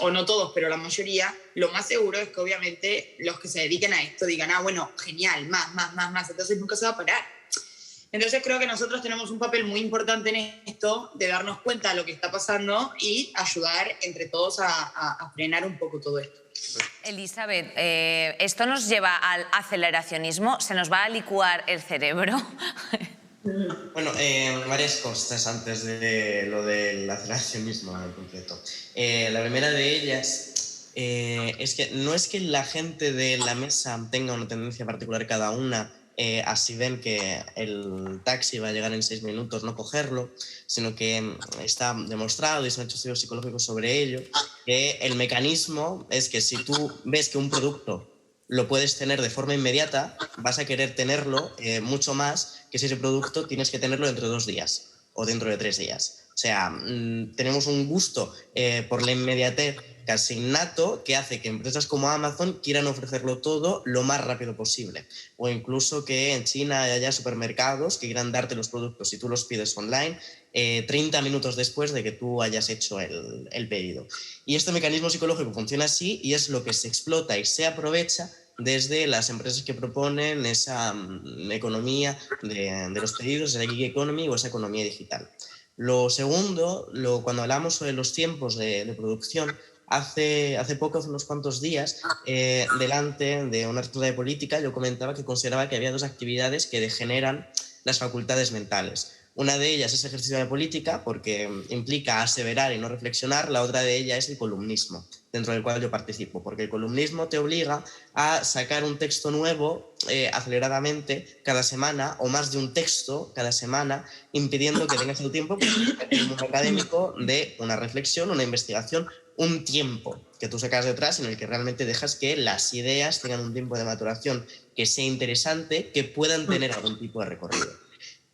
[SPEAKER 8] o no todos, pero la mayoría, lo más seguro es que obviamente los que se dediquen a esto digan, ah, bueno, genial, más, entonces nunca se va a parar. Entonces creo que nosotros tenemos un papel muy importante en esto, de darnos cuenta de lo que está pasando y ayudar entre todos a frenar un poco todo esto.
[SPEAKER 1] Elizabeth, ¿esto nos lleva al aceleracionismo? ¿Se nos va a licuar el cerebro?
[SPEAKER 9] Bueno, varias cosas antes de lo del aceleracionismo en concreto. La primera de ellas es que no es que la gente de la mesa tenga una tendencia particular cada una, así ven que el taxi va a llegar en 6 minutos, no cogerlo, sino que está demostrado y se han hecho estudios psicológicos sobre ello, que el mecanismo es que si tú ves que un producto lo puedes tener de forma inmediata, vas a querer tenerlo mucho más que si ese producto tienes que tenerlo dentro de 2 días o dentro de 3 días. O sea, tenemos un gusto por la inmediatez casi innato que hace que empresas como Amazon quieran ofrecerlo todo lo más rápido posible. O incluso que en China haya supermercados que quieran darte los productos si tú los pides online 30 minutos después de que tú hayas hecho el pedido. Y este mecanismo psicológico funciona así y es lo que se explota y se aprovecha desde las empresas que proponen esa economía de los pedidos, esa gig economy o esa economía digital. Lo segundo, cuando hablamos sobre los tiempos de producción, hace poco, hace unos cuantos días, delante de una artículo de política, yo comentaba que consideraba que había 2 actividades que degeneran las facultades mentales. Una de ellas es ejercicio de política, porque implica aseverar y no reflexionar. La otra de ellas es el columnismo, dentro del cual yo participo, porque el columnismo te obliga a sacar un texto nuevo aceleradamente cada semana, o más de un texto cada semana, impidiendo que tengas el tiempo en el mundo académico de una reflexión, una investigación, un tiempo que tú sacas detrás en el que realmente dejas que las ideas tengan un tiempo de maturación que sea interesante, que puedan tener algún tipo de recorrido.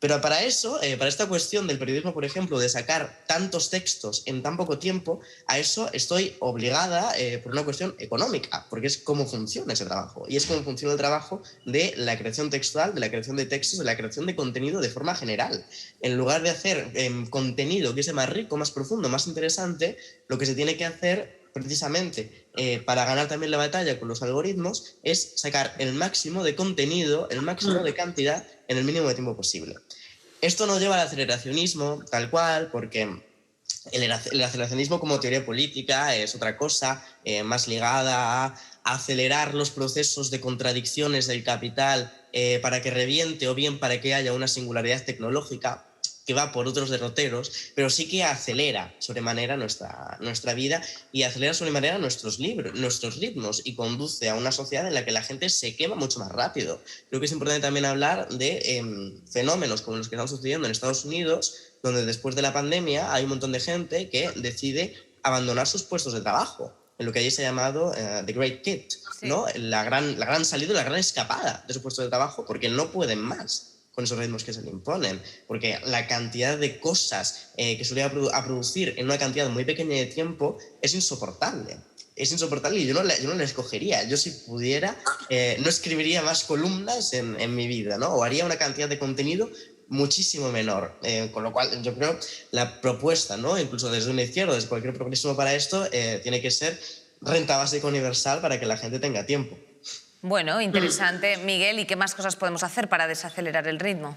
[SPEAKER 9] Pero para eso, para esta cuestión del periodismo, por ejemplo, de sacar tantos textos en tan poco tiempo, a eso estoy obligada por una cuestión económica, porque es cómo funciona ese trabajo. Y es cómo funciona el trabajo de la creación textual, de la creación de textos, de la creación de contenido de forma general. En lugar de hacer contenido que sea más rico, más profundo, más interesante, lo que se tiene que hacer precisamente para ganar también la batalla con los algoritmos es sacar el máximo de contenido, el máximo de cantidad en el mínimo de tiempo posible. Esto nos lleva al aceleracionismo tal cual, porque el aceleracionismo como teoría política es otra cosa, más ligada a acelerar los procesos de contradicciones del capital para que reviente, o bien para que haya una singularidad tecnológica que va por otros derroteros, pero sí que acelera sobremanera nuestra vida y acelera sobremanera nuestros ritmos, y conduce a una sociedad en la que la gente se quema mucho más rápido. Creo que es importante también hablar de fenómenos como los que están sucediendo en Estados Unidos, donde después de la pandemia hay un montón de gente que decide abandonar sus puestos de trabajo, en lo que allí se ha llamado The Great Quit, ¿no? La gran salida, la gran escapada de su puesto de trabajo, porque no pueden más con esos ritmos que se le imponen, porque la cantidad de cosas que se le va a producir en una cantidad muy pequeña de tiempo es insoportable. Es insoportable y yo no la escogería. Yo, si pudiera, no escribiría más columnas en mi vida, ¿no? O haría una cantidad de contenido muchísimo menor. Con lo cual, yo creo la propuesta, ¿no? Incluso desde una izquierda, desde cualquier progresismo para esto, tiene que ser renta básica universal para que la gente tenga tiempo.
[SPEAKER 1] Bueno, interesante. Miguel, ¿y qué más cosas podemos hacer para desacelerar el ritmo?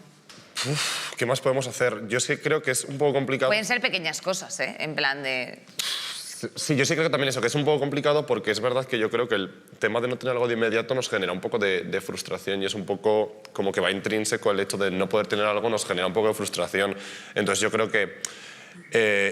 [SPEAKER 10] ¿Qué más podemos hacer? Yo sí creo que es un poco complicado.
[SPEAKER 1] Pueden ser pequeñas cosas, ¿eh? En plan de...
[SPEAKER 10] Sí, yo sí creo que también eso, que es un poco complicado, porque es verdad que yo creo que el tema de no tener algo de inmediato nos genera un poco de frustración, y es un poco como que va intrínseco el hecho de no poder tener algo, nos genera un poco de frustración. Entonces yo creo que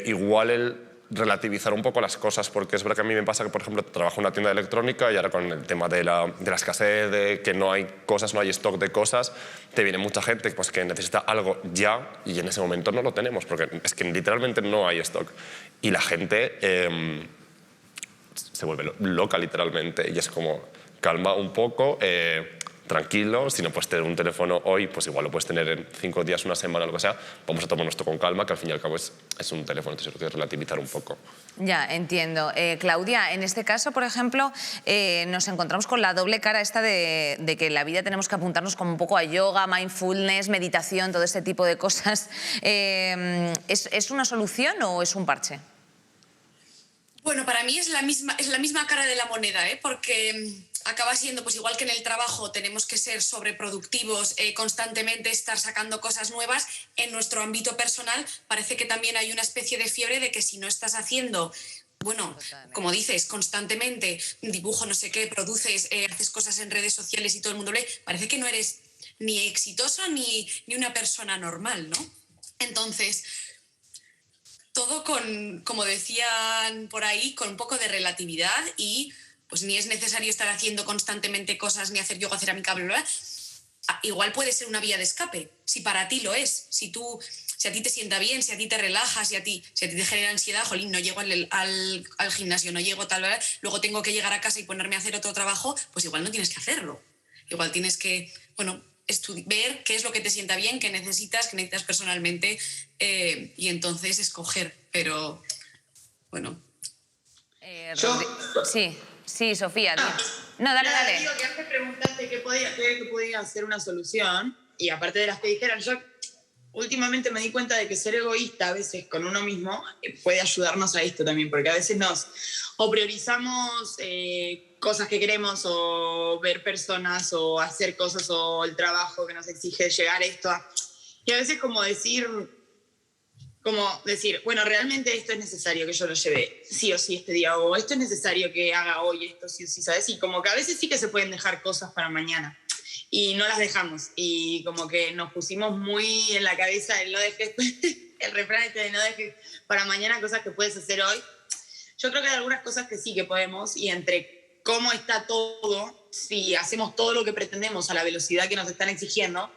[SPEAKER 10] igual el relativizar un poco las cosas, porque es verdad que a mí me pasa que, por ejemplo, trabajo en una tienda de electrónica y ahora con el tema de la escasez, de que no hay cosas, no hay stock de cosas, te viene mucha gente pues, que necesita algo ya, y en ese momento no lo tenemos, porque es que literalmente no hay stock. Y la gente se vuelve loca literalmente, y es como, calma un poco, tranquilo, si no puedes tener un teléfono hoy, pues igual lo puedes tener en 5 días, una semana, lo que sea. Vamos a tomarnos esto con calma, que al fin y al cabo es un teléfono, entonces hay que relativizar un poco.
[SPEAKER 1] Ya, entiendo. Claudia, en este caso, por ejemplo, nos encontramos con la doble cara esta de que en la vida tenemos que apuntarnos como un poco a yoga, mindfulness, meditación, todo este tipo de cosas. ¿Es una solución o es un parche?
[SPEAKER 7] Bueno, para mí es la misma cara de la moneda, ¿eh? Porque acaba siendo, pues igual que en el trabajo tenemos que ser sobreproductivos, constantemente estar sacando cosas nuevas, en nuestro ámbito personal parece que también hay una especie de fiebre de que si no estás haciendo, bueno, como dices, constantemente dibujo, no sé qué, produces, haces cosas en redes sociales y todo el mundo lee, parece que no eres ni exitoso ni una persona normal, ¿no? Entonces, todo con, como decían por ahí, con un poco de relatividad, y pues ni es necesario estar haciendo constantemente cosas, ni hacer yoga, cerámica, bla, bla, bla. Igual puede ser una vía de escape, si para ti lo es, si a ti te sienta bien, si a ti te relajas, si a ti te genera ansiedad, jolín, no llego al gimnasio, no llego tal, bla, bla, luego tengo que llegar a casa y ponerme a hacer otro trabajo, pues igual no tienes que hacerlo. Igual tienes que, bueno, ver qué es lo que te sienta bien, qué necesitas personalmente, y entonces escoger. Pero, bueno.
[SPEAKER 1] Sí, Sofía. No, dale.
[SPEAKER 8] Digo que antes preguntaste qué podía ser una solución, y aparte de las que dijeron, yo últimamente me di cuenta de que ser egoísta a veces con uno mismo puede ayudarnos a esto también, porque a veces o priorizamos cosas que queremos, o ver personas, o hacer cosas, o el trabajo que nos exige llegar a esto. Y a veces como decir, bueno, realmente esto es necesario que yo lo lleve sí o sí este día, o esto es necesario que haga hoy esto sí o sí, ¿sabes? Y como que a veces sí que se pueden dejar cosas para mañana. y no las dejamos. Y como que nos pusimos muy en la cabeza el no dejes, el refrán de no dejes para mañana cosas que puedes hacer hoy. Yo creo que hay algunas cosas que sí que podemos, y entre cómo está todo, si hacemos todo lo que pretendemos a la velocidad que nos están exigiendo,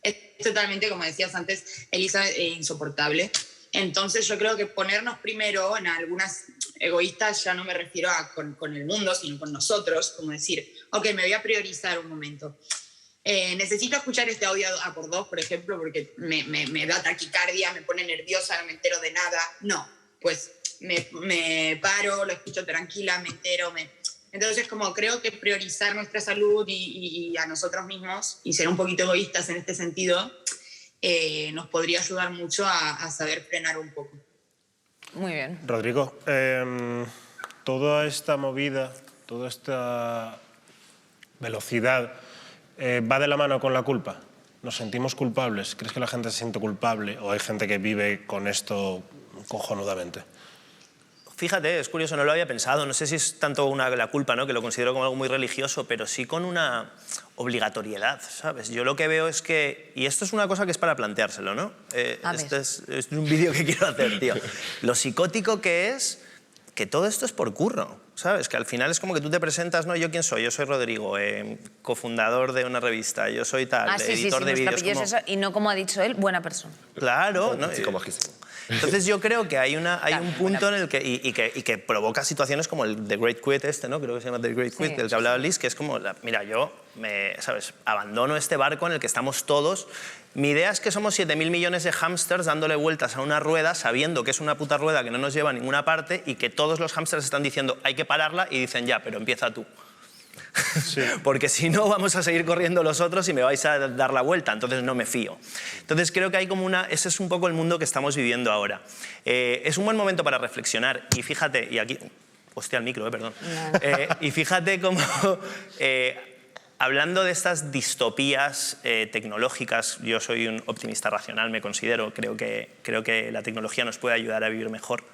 [SPEAKER 8] es totalmente, como decías antes, Elisa, insoportable. Entonces yo creo que ponernos primero en algunas egoístas, ya no me refiero a con el mundo, sino con nosotros, como decir, ok, me voy a priorizar un momento. Necesito escuchar este audio a por dos, por ejemplo, porque me da taquicardia, me pone nerviosa, no me entero de nada. No, pues me paro, lo escucho tranquila, me entero. Entonces, como creo que priorizar nuestra salud y a nosotros mismos y ser un poquito egoístas en este sentido nos podría ayudar mucho a saber frenar un poco.
[SPEAKER 1] Muy bien.
[SPEAKER 2] Rodrigo, toda esta movida, toda esta velocidad va de la mano con la culpa. ¿Nos sentimos culpables? ¿Crees que la gente se siente culpable o hay gente que vive con esto cojonudamente?
[SPEAKER 6] Fíjate, es curioso, no lo había pensado. No sé si es tanto la culpa, ¿no?, que lo considero como algo muy religioso, pero sí con una obligatoriedad, ¿sabes? Yo lo que veo es que, y esto es una cosa que es para planteárselo, ¿no? Este es un vídeo que quiero hacer, tío. Lo psicótico que es que todo esto es por curro, ¿sabes? Que al final es como que tú te presentas, ¿no? ¿Yo quién soy? Yo soy Rodrigo, cofundador de una revista, yo soy tal, editor de vídeos.
[SPEAKER 1] Como... eso, y no, como ha dicho él, buena persona.
[SPEAKER 6] Claro, ¿no? Chico majísimo. Entonces yo creo que hay un punto en el que provoca situaciones como el The Great Quit ¿no? Creo que se llama The Great Quit, del que hablaba Liz, que es como, mira, yo ¿sabes? Abandono este barco en el que estamos todos. Mi idea es que somos 7.000 millones de hámsters dándole vueltas a una rueda, sabiendo que es una puta rueda que no nos lleva a ninguna parte y que todos los hámsters están diciendo hay que pararla y dicen ya, pero empieza tú. Sí. Porque si no vamos a seguir corriendo los otros y me vais a dar la vuelta, entonces no me fío. Entonces creo que hay como ese es un poco el mundo que estamos viviendo ahora. Es un buen momento para reflexionar y fíjate, y aquí, hostia el micro, perdón. Y fíjate cómo, hablando de estas distopías tecnológicas, yo soy un optimista racional, me considero, creo que la tecnología nos puede ayudar a vivir mejor.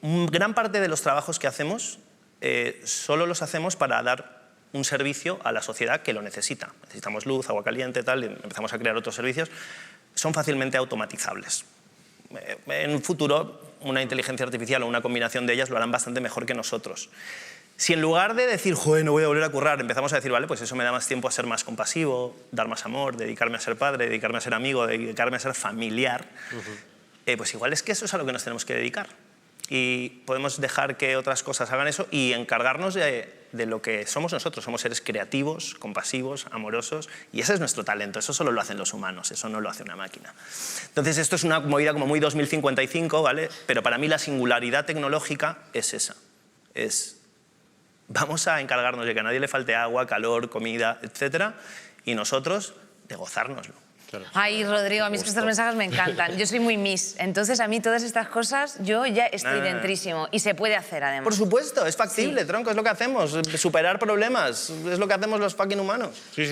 [SPEAKER 6] Gran parte de los trabajos que hacemos solo los hacemos para dar un servicio a la sociedad que lo necesita. Necesitamos luz, agua caliente, tal, y empezamos a crear otros servicios. Son fácilmente automatizables. En un futuro, una inteligencia artificial o una combinación de ellas lo harán bastante mejor que nosotros. Si en lugar de decir, joder, no voy a volver a currar, empezamos a decir, vale, pues eso me da más tiempo a ser más compasivo, dar más amor, dedicarme a ser padre, dedicarme a ser amigo, dedicarme a ser familiar, pues igual es que eso es a lo que nos tenemos que dedicar. Y podemos dejar que otras cosas hagan eso y encargarnos de lo que somos nosotros. Somos seres creativos, compasivos, amorosos, y ese es nuestro talento. Eso solo lo hacen los humanos, eso no lo hace una máquina. Entonces esto es una movida como muy 2055, ¿vale? Pero para mí la singularidad tecnológica es esa. Vamos a encargarnos de que a nadie le falte agua, calor, comida, etcétera, y nosotros de gozárnoslo.
[SPEAKER 2] Claro.
[SPEAKER 1] Ay, Rodrigo, a mí estos mensajes me encantan. Yo soy muy Miss, entonces a mí todas estas cosas, yo ya estoy dentrísimo. Y se puede hacer, además.
[SPEAKER 6] Por supuesto, es factible, tronco, es lo que hacemos. Superar problemas, es lo que hacemos los fucking humanos.
[SPEAKER 2] Sí.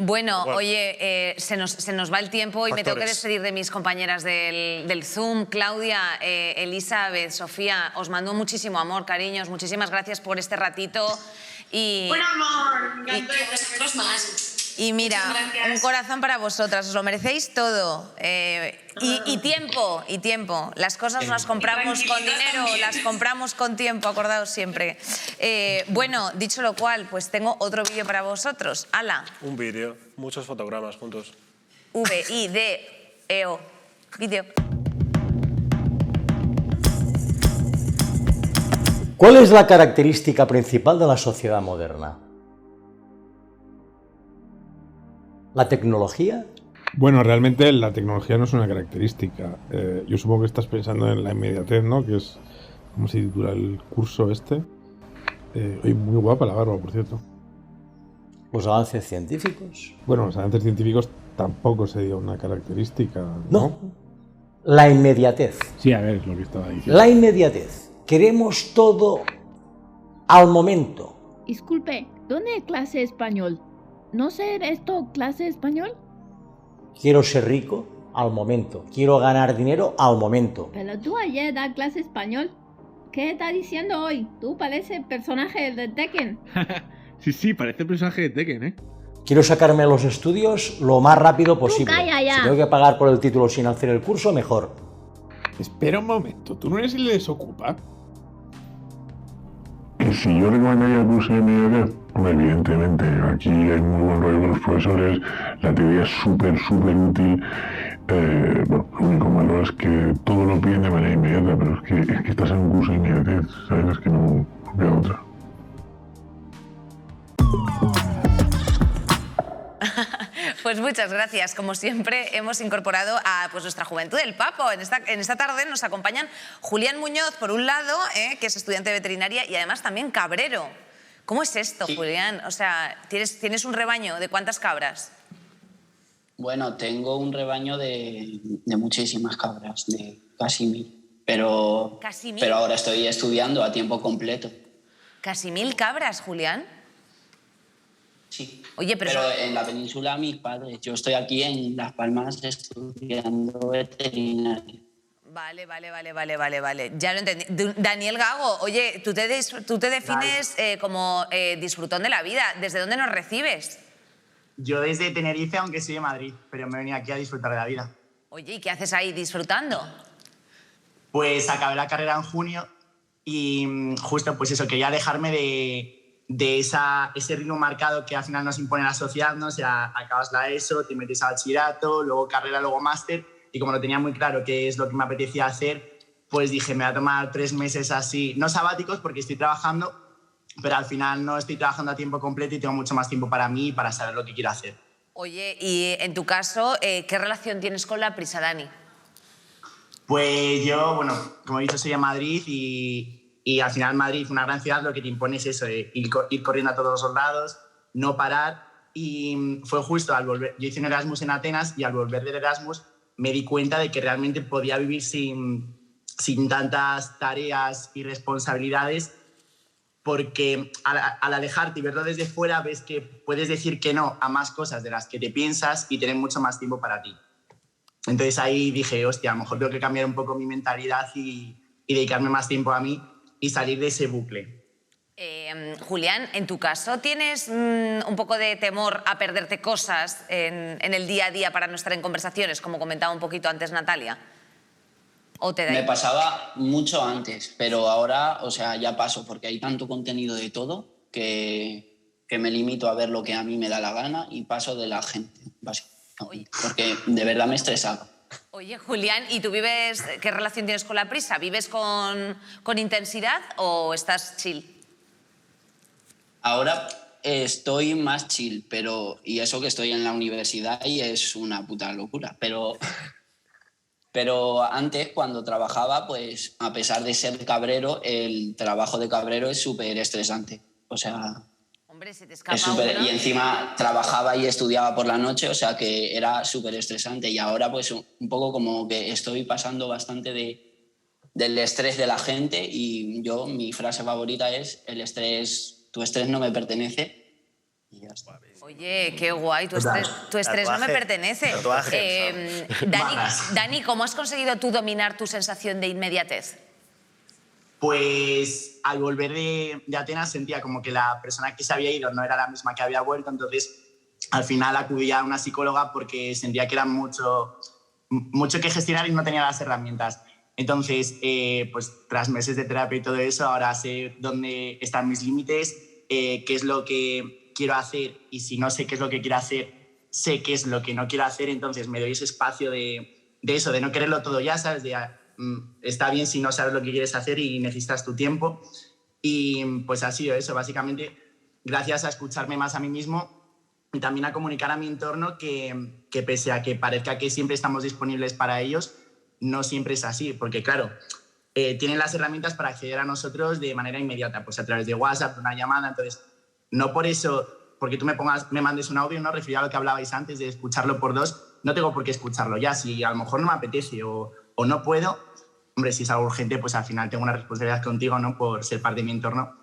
[SPEAKER 1] Bueno, oye, se nos va el tiempo y me tengo que despedir de mis compañeras del Zoom. Claudia, Elizabeth, Sofía, os mando muchísimo amor, cariños. Muchísimas gracias por este ratito.
[SPEAKER 8] ¡Un amor! Me encantó.
[SPEAKER 7] Y vosotros más.
[SPEAKER 1] Y mira, un corazón para vosotras, os lo merecéis todo. Y tiempo. Las cosas no las compramos con dinero, las compramos con tiempo, acordaos siempre. Bueno, dicho lo cual, pues tengo otro vídeo para vosotros. ¡Hala!
[SPEAKER 2] Un vídeo, muchos fotogramas juntos.
[SPEAKER 1] V-I-D-E-O. Vídeo.
[SPEAKER 14] ¿Cuál es la característica principal de la sociedad moderna? ¿La tecnología?
[SPEAKER 15] Bueno, realmente la tecnología no es una característica. Yo supongo que estás pensando en la inmediatez, ¿no? Que es como se titula el curso este. Oye, muy guapa la barba, por cierto.
[SPEAKER 14] ¿Los avances científicos?
[SPEAKER 15] Bueno, los avances científicos tampoco sería una característica, ¿no?
[SPEAKER 14] La inmediatez.
[SPEAKER 15] Sí, a ver, es lo que estaba diciendo.
[SPEAKER 14] La inmediatez. Queremos todo al momento.
[SPEAKER 16] Disculpe, ¿dónde es clase español? ¿No sé esto clase español?
[SPEAKER 14] Quiero ser rico al momento. Quiero ganar dinero al momento.
[SPEAKER 16] Pero tú ayer das clase español. ¿Qué estás diciendo hoy? Tú pareces personaje de Tekken.
[SPEAKER 17] Sí, parece personaje de Tekken, ¿eh?
[SPEAKER 14] Quiero sacarme los estudios lo más rápido posible.
[SPEAKER 16] calla ya.
[SPEAKER 14] Si tengo que pagar por el título sin hacer el curso, mejor.
[SPEAKER 15] Espera un momento, ¿tú no eres el desocupa?
[SPEAKER 17] Y si yo recomendaría el curso de inmediatez, pues evidentemente, aquí hay muy buen rollo con los profesores, la teoría es súper útil. Bueno, lo único malo es que todo lo piden de manera inmediata, pero es que estás en un curso de inmediatez, ¿sabes? Es que no queda otra.
[SPEAKER 1] Pues muchas gracias. Como siempre, hemos incorporado a nuestra juventud del Papo. En esta tarde nos acompañan Julián Muñoz, por un lado, que es estudiante de veterinaria, y además también cabrero. ¿Cómo es esto, Julián? O sea, ¿tienes un rebaño de cuántas cabras?
[SPEAKER 18] Bueno, tengo un rebaño de muchísimas cabras, de casi 1000. Pero ahora estoy estudiando a tiempo completo.
[SPEAKER 1] ¿Casi 1000 cabras, Julián?
[SPEAKER 18] Sí.
[SPEAKER 1] Oye, pero
[SPEAKER 18] en la península mis padres. Yo estoy aquí en Las Palmas estudiando veterinaria.
[SPEAKER 1] Vale. Ya lo entendí. Daniel Gago, oye, tú te defines como disfrutón de la vida. ¿Desde dónde nos recibes?
[SPEAKER 19] Yo desde Tenerife, aunque soy de Madrid, pero me he venido aquí a disfrutar de la vida.
[SPEAKER 1] Oye, ¿y qué haces ahí disfrutando?
[SPEAKER 19] Pues acabé la carrera en junio y justo pues eso, quería alejarme de ese ritmo marcado que al final nos impone la sociedad, ¿no? O sea, acabas la ESO, te metes a bachillerato, luego carrera, luego máster, y como lo tenía muy claro qué es lo que me apetecía hacer, pues dije, me voy a tomar 3 meses así, no sabáticos porque estoy trabajando, pero al final no estoy trabajando a tiempo completo y tengo mucho más tiempo para mí y para saber lo que quiero hacer.
[SPEAKER 1] Oye, y en tu caso, ¿qué relación tienes con la prisa, Dani?
[SPEAKER 19] Pues yo, bueno, como he dicho, soy de Madrid y al final Madrid, una gran ciudad, lo que te impone es eso, ir corriendo a todos los lados, no parar. Y fue justo al volver, yo hice un Erasmus en Atenas y al volver del Erasmus me di cuenta de que realmente podía vivir sin tantas tareas y responsabilidades, porque al alejarte y verlo desde fuera ves que puedes decir que no a más cosas de las que te piensas y tener mucho más tiempo para ti. Entonces ahí dije, hostia, a lo mejor tengo que cambiar un poco mi mentalidad y dedicarme más tiempo a mí y salir de ese bucle.
[SPEAKER 1] Julián, en tu caso, ¿tienes un poco de temor a perderte cosas en el día a día para no estar en conversaciones, como comentaba un poquito antes Natalia? ¿O te da
[SPEAKER 18] Me pasaba mucho antes, pero ahora, o sea, ya paso, porque hay tanto contenido de todo que me limito a ver lo que a mí me da la gana y paso de la gente, básicamente, porque de verdad me estresaba.
[SPEAKER 1] Oye, Julián, ¿y tú vives, qué relación tienes con la prisa? ¿Vives con intensidad o estás chill?
[SPEAKER 18] Ahora estoy más chill, y eso que estoy en la universidad y es una puta locura, pero antes, cuando trabajaba, pues a pesar de ser cabrero, el trabajo de cabrero es súper estresante. O sea,
[SPEAKER 1] hombre, se te escapa
[SPEAKER 18] y encima trabajaba y estudiaba por la noche, o sea que era súper estresante. Y ahora pues un poco como que estoy pasando bastante del estrés de la gente y mi frase favorita es tu estrés no me pertenece. Y ya está.
[SPEAKER 1] Oye, qué guay, tu estrés no me pertenece. Dani, ¿cómo has conseguido tú dominar tu sensación de inmediatez?
[SPEAKER 19] Pues al volver de Atenas sentía como que la persona que se había ido no era la misma que había vuelto, entonces al final acudía a una psicóloga porque sentía que era mucho que gestionar y no tenía las herramientas. Entonces, pues tras meses de terapia y todo eso, ahora sé dónde están mis límites, qué es lo que quiero hacer y si no sé qué es lo que quiero hacer, sé qué es lo que no quiero hacer, entonces me doy ese espacio de eso, de no quererlo todo ya, ¿sabes? Está bien si no sabes lo que quieres hacer y necesitas tu tiempo. Y pues ha sido eso, básicamente, gracias a escucharme más a mí mismo y también a comunicar a mi entorno que pese a que parezca que siempre estamos disponibles para ellos, no siempre es así, porque claro, tienen las herramientas para acceder a nosotros de manera inmediata, pues a través de WhatsApp, una llamada, entonces no por eso, porque tú me mandes un audio, ¿no? Referido a lo que hablabais antes de escucharlo por 2, no tengo por qué escucharlo ya, si a lo mejor no me apetece o no puedo, hombre, si es algo urgente, pues al final tengo una responsabilidad contigo, ¿no? Por ser parte de mi entorno,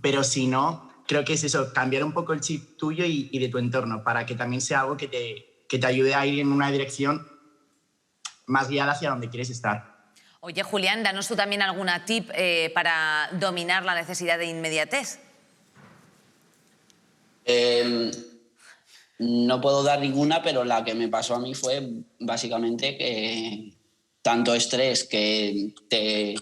[SPEAKER 19] pero si no, creo que es eso, cambiar un poco el chip tuyo y de tu entorno para que también sea algo que te ayude a ir en una dirección más guiada hacia donde quieres estar.
[SPEAKER 1] Oye, Julián, danos tú también alguna tip para dominar la necesidad de inmediatez.
[SPEAKER 18] no puedo dar ninguna, pero la que me pasó a mí fue básicamente que tanto estrés que te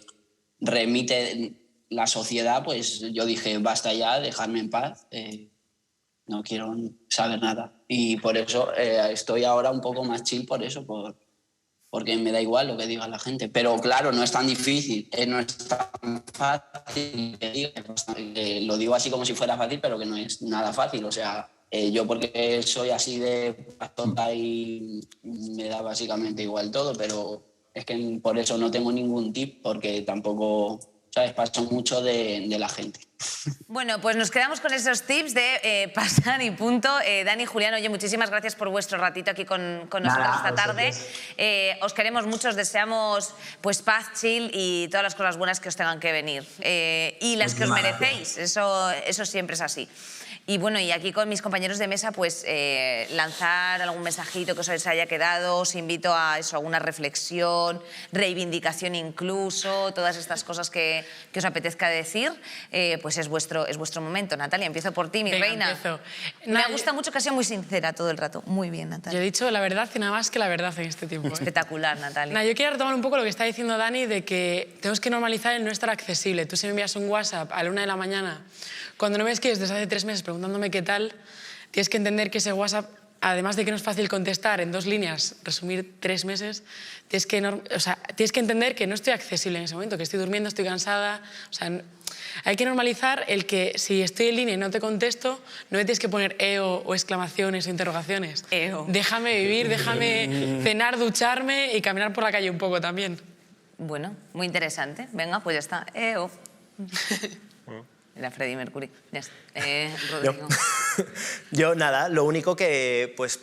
[SPEAKER 18] remite la sociedad, pues yo dije, basta ya, dejarme en paz, no quiero saber nada. Y por eso estoy ahora un poco más chill por eso, porque me da igual lo que diga la gente. Pero claro, no es tan difícil, no es tan fácil. Lo digo así como si fuera fácil, pero que no es nada fácil. O sea, yo porque soy así de tonta y me da básicamente igual todo, pero es que por eso no tengo ningún tip, porque tampoco, ¿sabes? Paso mucho de la gente.
[SPEAKER 1] Bueno, pues nos quedamos con esos tips de pasar y punto. Dani y Julián, oye, muchísimas gracias por vuestro ratito aquí con nosotros esta tarde. Os queremos mucho, os deseamos pues paz, chill y todas las cosas buenas que os tengan que venir. Y las que os merecéis, eso siempre es así. Y bueno, y aquí con mis compañeros de mesa, pues lanzar algún mensajito que os haya quedado, os invito a eso, alguna reflexión, reivindicación incluso, todas estas cosas que os apetezca decir, pues es vuestro momento. Natalia, empiezo por ti, mi reina.
[SPEAKER 5] Empiezo.
[SPEAKER 1] Me gusta mucho que sea muy sincera todo el rato. Muy bien, Natalia.
[SPEAKER 5] Yo he dicho la verdad y nada más que la verdad en este tiempo.
[SPEAKER 1] Espectacular, Natalia.
[SPEAKER 5] Yo quiero retomar un poco lo que está diciendo Dani de que tenemos que normalizar el no estar accesible. Tú si me envías un WhatsApp a la 1 de la mañana, cuando no me escribes desde hace 3 meses preguntándome qué tal, tienes que entender que ese WhatsApp, además de que no es fácil contestar en 2 líneas, resumir 3 meses, tienes que entender que no estoy accesible en ese momento, que estoy durmiendo, estoy cansada. O sea, hay que normalizar el que si estoy en línea y no te contesto, no me tienes que poner EO o exclamaciones o interrogaciones.
[SPEAKER 1] EO.
[SPEAKER 5] Déjame vivir, déjame cenar, ducharme y caminar por la calle un poco también.
[SPEAKER 1] Bueno, muy interesante. Venga, pues ya está. EO. Era Freddie Mercury. Ya está. Rodrigo.
[SPEAKER 6] Yo nada, lo único que pues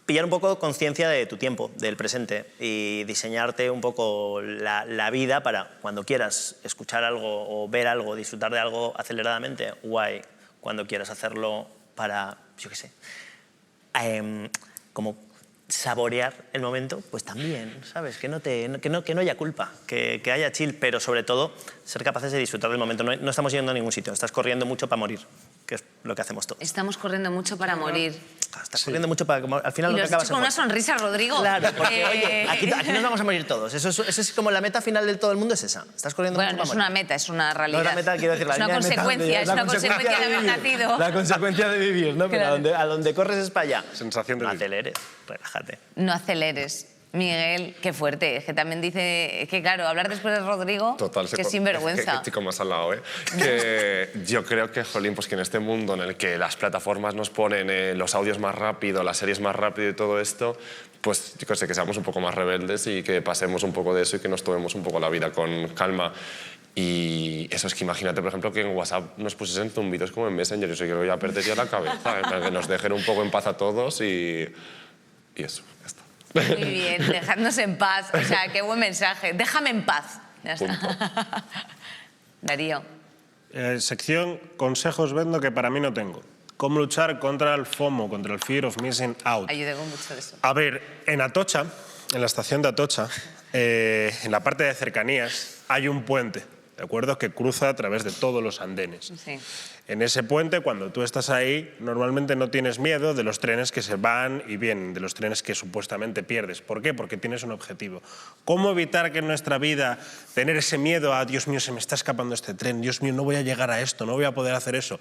[SPEAKER 6] pillar un poco conciencia de tu tiempo, del presente y diseñarte un poco la vida para cuando quieras escuchar algo o ver algo, disfrutar de algo aceleradamente, guay. Cuando quieras hacerlo para, yo qué sé, como saborear el momento, pues también, ¿sabes? Que no haya culpa, que haya chill, pero sobre todo ser capaces de disfrutar del momento. No estamos yendo a ningún sitio, estás corriendo mucho para morir, que es lo que hacemos todos.
[SPEAKER 1] Estamos corriendo mucho para morir.
[SPEAKER 6] Estás corriendo mucho para... Al final
[SPEAKER 1] y
[SPEAKER 6] lo que acabas
[SPEAKER 1] con una sonrisa, Rodrigo.
[SPEAKER 6] Claro, porque oye, aquí nos vamos a morir todos. Eso es como la meta final de todo el mundo, es esa. Estás corriendo mucho para morir.
[SPEAKER 1] No es una meta, es una realidad.
[SPEAKER 6] No es una meta, quiero decir,
[SPEAKER 1] es una consecuencia, es una consecuencia de haber nacido.
[SPEAKER 6] La consecuencia de vivir, ¿no?
[SPEAKER 1] Claro.
[SPEAKER 6] Pero a donde corres es para allá.
[SPEAKER 2] Sensación de
[SPEAKER 6] no aceleres, relájate.
[SPEAKER 1] No aceleres. Miguel, qué fuerte. Es que también dice que, claro, hablar después de Rodrigo,
[SPEAKER 10] total,
[SPEAKER 1] que es sinvergüenza.
[SPEAKER 10] Qué chico más al lado, ¿eh? Que yo creo que, jolín, pues que en este mundo en el que las plataformas nos ponen los audios más rápido, las series más rápido y todo esto, pues yo sé, que seamos un poco más rebeldes y que pasemos un poco de eso y que nos tomemos un poco la vida con calma. Y eso es que imagínate, por ejemplo, que en WhatsApp nos pusiesen zumbidos como en Messenger. Yo sé que lo voy a perder ya la cabeza, que nos dejen un poco en paz a todos y eso, ya está.
[SPEAKER 1] Muy bien, dejadnos en paz. O sea, qué buen mensaje. Déjame en paz. Ya está. Darío.
[SPEAKER 2] Sección consejos vendo que para mí no tengo. ¿Cómo luchar contra el FOMO, contra el Fear of Missing Out?
[SPEAKER 1] Ayudemos mucho de eso.
[SPEAKER 2] A ver, en Atocha, en la estación de Atocha, en la parte de cercanías, hay un puente, ¿de acuerdo?, que cruza a través de todos los andenes.
[SPEAKER 1] Sí.
[SPEAKER 2] En ese puente, cuando tú estás ahí, normalmente no tienes miedo de los trenes que se van y vienen, de los trenes que supuestamente pierdes. ¿Por qué? Porque tienes un objetivo. ¿Cómo evitar que en nuestra vida tener ese miedo a, Dios mío, se me está escapando este tren, Dios mío, no voy a llegar a esto, no voy a poder hacer eso?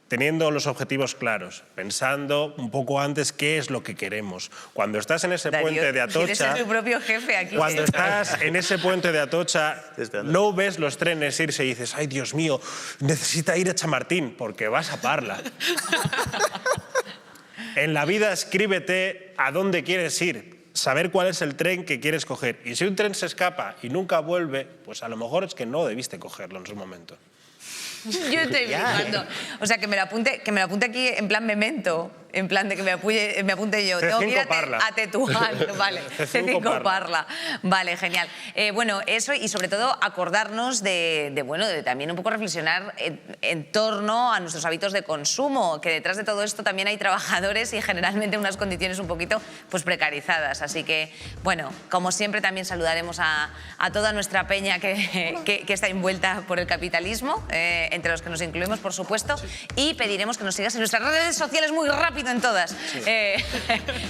[SPEAKER 2] Teniendo los objetivos claros, pensando un poco antes qué es lo que queremos. Cuando estás en ese puente de Atocha...
[SPEAKER 1] Quieres ser tu propio jefe aquí.
[SPEAKER 2] Cuando estás en ese puente de Atocha, no ves los trenes irse y dices, ay, Dios mío, necesita ir a Chamartín, porque vas a Parla. En la vida escríbete a dónde quieres ir, saber cuál es el tren que quieres coger. Y si un tren se escapa y nunca vuelve, pues a lo mejor es que no debiste cogerlo en su momento.
[SPEAKER 1] Yo estoy flipando. O sea, que me lo apunte aquí en plan memento, en plan de que me apunte yo. Tengo que ir a Tetuán, vale. C5 Parla. Vale, genial. Bueno, eso y sobre todo acordarnos de también un poco reflexionar en torno a nuestros hábitos de consumo, que detrás de todo esto también hay trabajadores y generalmente unas condiciones un poquito pues precarizadas. Así que, bueno, como siempre también saludaremos a toda nuestra peña que está envuelta por el capitalismo, entre los que nos incluimos, por supuesto, y pediremos que nos sigas en nuestras redes sociales muy rápido. rápido en todas.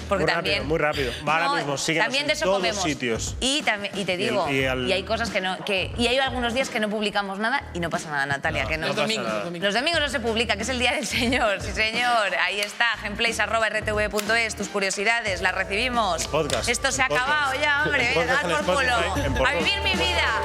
[SPEAKER 1] Porque
[SPEAKER 2] muy
[SPEAKER 1] también...
[SPEAKER 2] rápido, muy rápido. Va ahora mismo, síguenos
[SPEAKER 1] también de
[SPEAKER 2] en
[SPEAKER 1] eso
[SPEAKER 2] todos
[SPEAKER 1] comemos.
[SPEAKER 2] sitios.
[SPEAKER 1] Y te digo, y hay cosas que no... Y hay algunos días que no publicamos nada y no pasa nada, Natalia. que no.
[SPEAKER 5] Los domingos.
[SPEAKER 1] Los domingos no se publica, que es el Día del Señor. Sí, señor. Ahí está, gameplays@rtv.es, tus curiosidades, las recibimos.
[SPEAKER 2] Podcast.
[SPEAKER 1] Esto se ha acabado ya, hombre. Venga, dad por culo. A vivir mi vida.